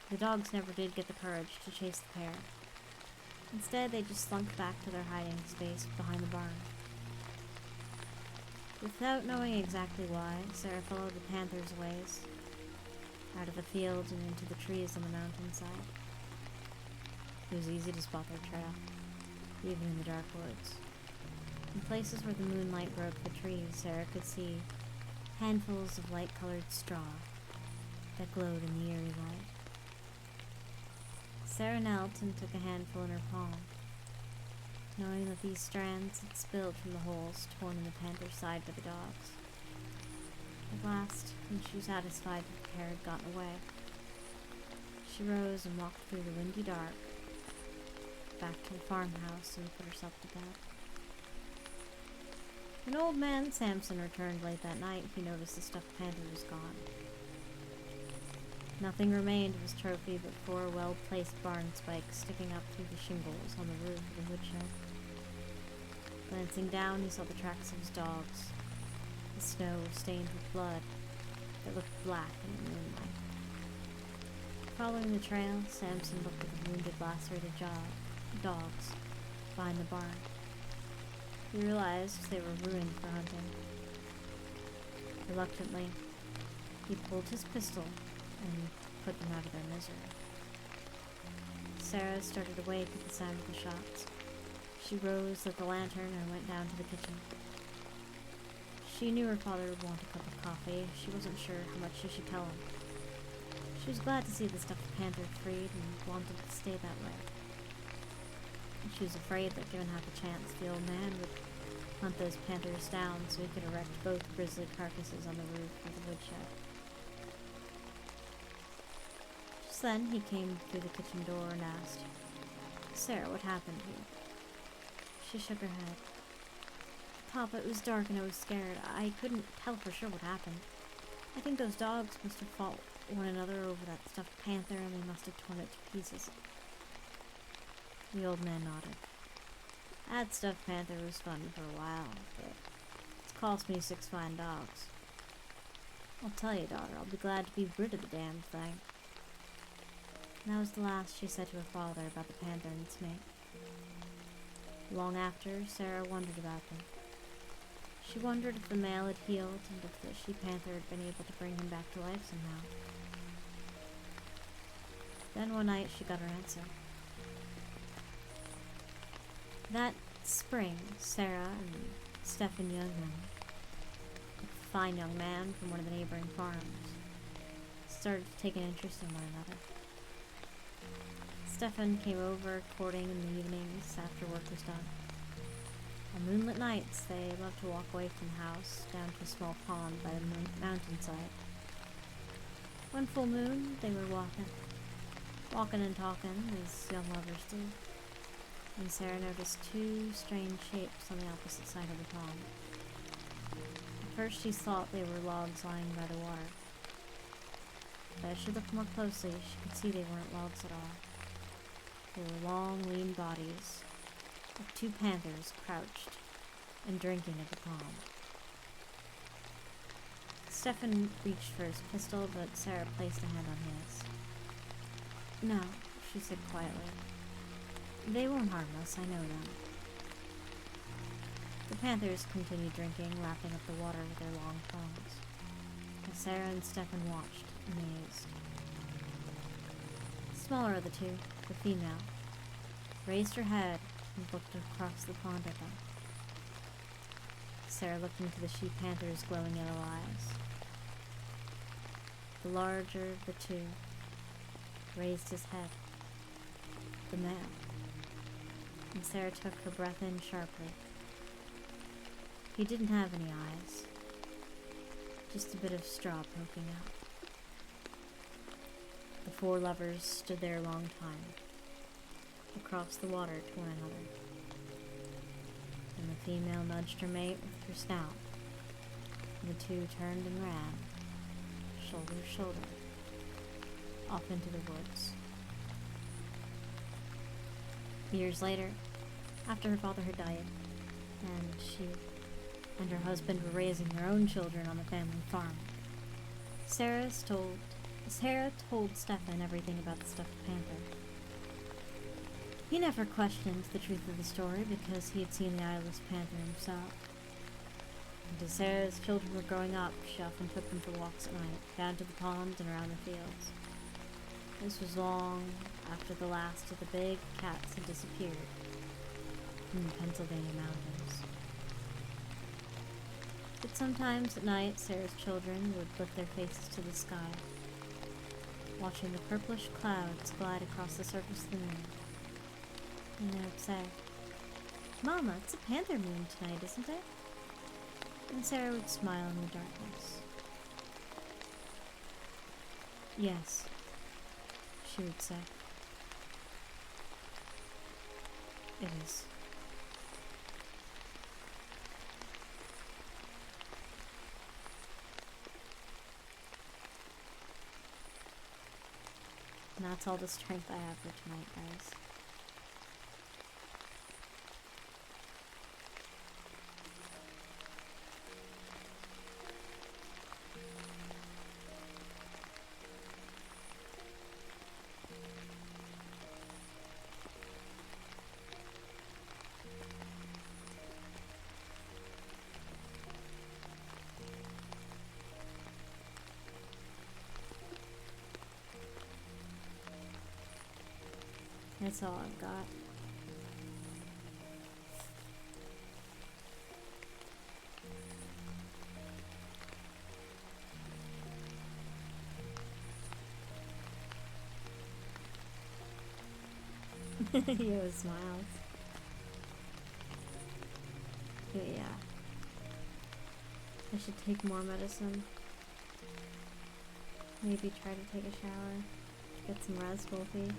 [SPEAKER 1] The dogs never did get the courage to chase the pair. Instead, they just slunk back to their hiding space behind the barn. Without knowing exactly why, Sarah followed the panther's ways, out of the field and into the trees on the mountainside. It was easy to spot their trail, even in the dark woods. In places where the moonlight broke the trees, Sarah could see handfuls of light-colored straw that glowed in the eerie light. Sarah knelt and took a handful in her palm, knowing that these strands had spilled from the holes torn in the panther's side by the dogs. At last, when she was satisfied that the pair had gotten away, she rose and walked through the windy dark back to the farmhouse and put herself to bed. When old man Samson returned late that night, he noticed the stuffed panther was gone. Nothing remained of his trophy but 4 well-placed barn spikes sticking up through the shingles on the roof of the woodshed. Glancing down, he saw the tracks of his dogs. The snow was stained with blood that looked black in the moonlight. Following the trail, Samson looked at the wounded, lacerated dogs behind the barn. He realized they were ruined for hunting. Reluctantly, he pulled his pistol and put them out of their misery. Sarah started awake at the sound of the shots. She rose, lit the lantern, and went down to the kitchen. She knew her father would want a cup of coffee. She wasn't sure how much she should tell him. She was glad to see the stuffed panther freed and wanted to stay that way. She was afraid that given half a chance, the old man would hunt those panthers down so he could erect both grisly carcasses on the roof of the woodshed. Just then, he came through the kitchen door and asked, "Sarah, what happened here?" She shook her head. Papa, it was dark and I was scared. I couldn't tell for sure what happened. I think those dogs must have fought one another over that stuffed panther and they must have torn it to pieces. The old man nodded. That stuffed panther was fun for a while, but it's cost me 6 fine dogs. I'll tell you, daughter, I'll be glad to be rid of the damned thing. And that was the last she said to her father about the panther and its mate. Long after, Sarah wondered about them. She wondered if the male had healed and if the she-panther had been able to bring him back to life somehow. Then one night she got her answer. That spring, Sarah and Stefan Youngman, a fine young man from one of the neighboring farms, started to take an interest in one another. Stefan came over courting in the evenings after work was done. On moonlit nights, they loved to walk away from the house down to a small pond by the mountainside. One full moon, they were walking and talking, as young lovers do. And Sarah noticed 2 strange shapes on the opposite side of the pond. At first she thought they were logs lying by the water. But as she looked more closely, she could see they weren't logs at all. They were long, lean bodies of 2 panthers crouched and drinking at the pond. Stefan reached for his pistol, but Sarah placed a hand on his. No, she said quietly. They won't harm us, I know them. The panthers continued drinking, lapping up the water with their long tongues, as Sarah and Stefan watched, amazed. The smaller of the 2, the female, raised her head and looked across the pond at them. Sarah looked into the she-panther's glowing yellow eyes. The larger of the 2 raised his head, the male, and Sarah took her breath in sharply. He didn't have any eyes, just a bit of straw poking out. The 4 lovers stood there a long time, across the water to one another, and the female nudged her mate with her snout, and the 2 turned and ran, shoulder to shoulder, off into the woods. Years later, after her father had died, and she and her husband were raising their own children on the family farm, Sarah told Stefan everything about the stuffed panther. He never questioned the truth of the story because he had seen the eyeless panther himself. And as Sarah's children were growing up, she often took them for walks at night, down to the pond and around the fields. This was long after the last of the big cats had disappeared from the Pennsylvania mountains. But sometimes at night, Sarah's children would lift their faces to the sky, watching the purplish clouds glide across the surface of the moon. And they would say, "Mama, it's a panther moon tonight, isn't it?" And Sarah would smile in the darkness. "Yes," she would say. "It is." And that's all the strength I have for tonight, guys. That's all I've got. Yo, smiles. Yeah. I should take more medicine. Maybe try to take a shower. Get some rest, Wolfie.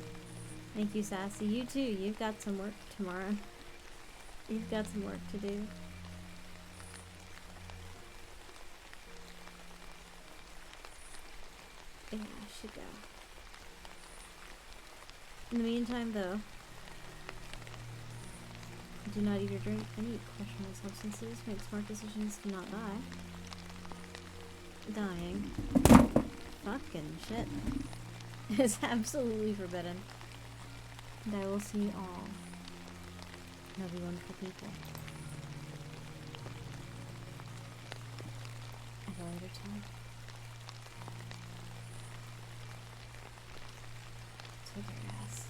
[SPEAKER 1] Thank you, Sassy. You too. You've got some work tomorrow. You've got some work to do. Yeah, I should go. In the meantime, though, do not eat or drink any questionable substances. Make smart decisions. Do not die. Dying. Fucking shit. Is absolutely forbidden. And I will see all. You'll be wonderful people. At a later time. Take care, guys.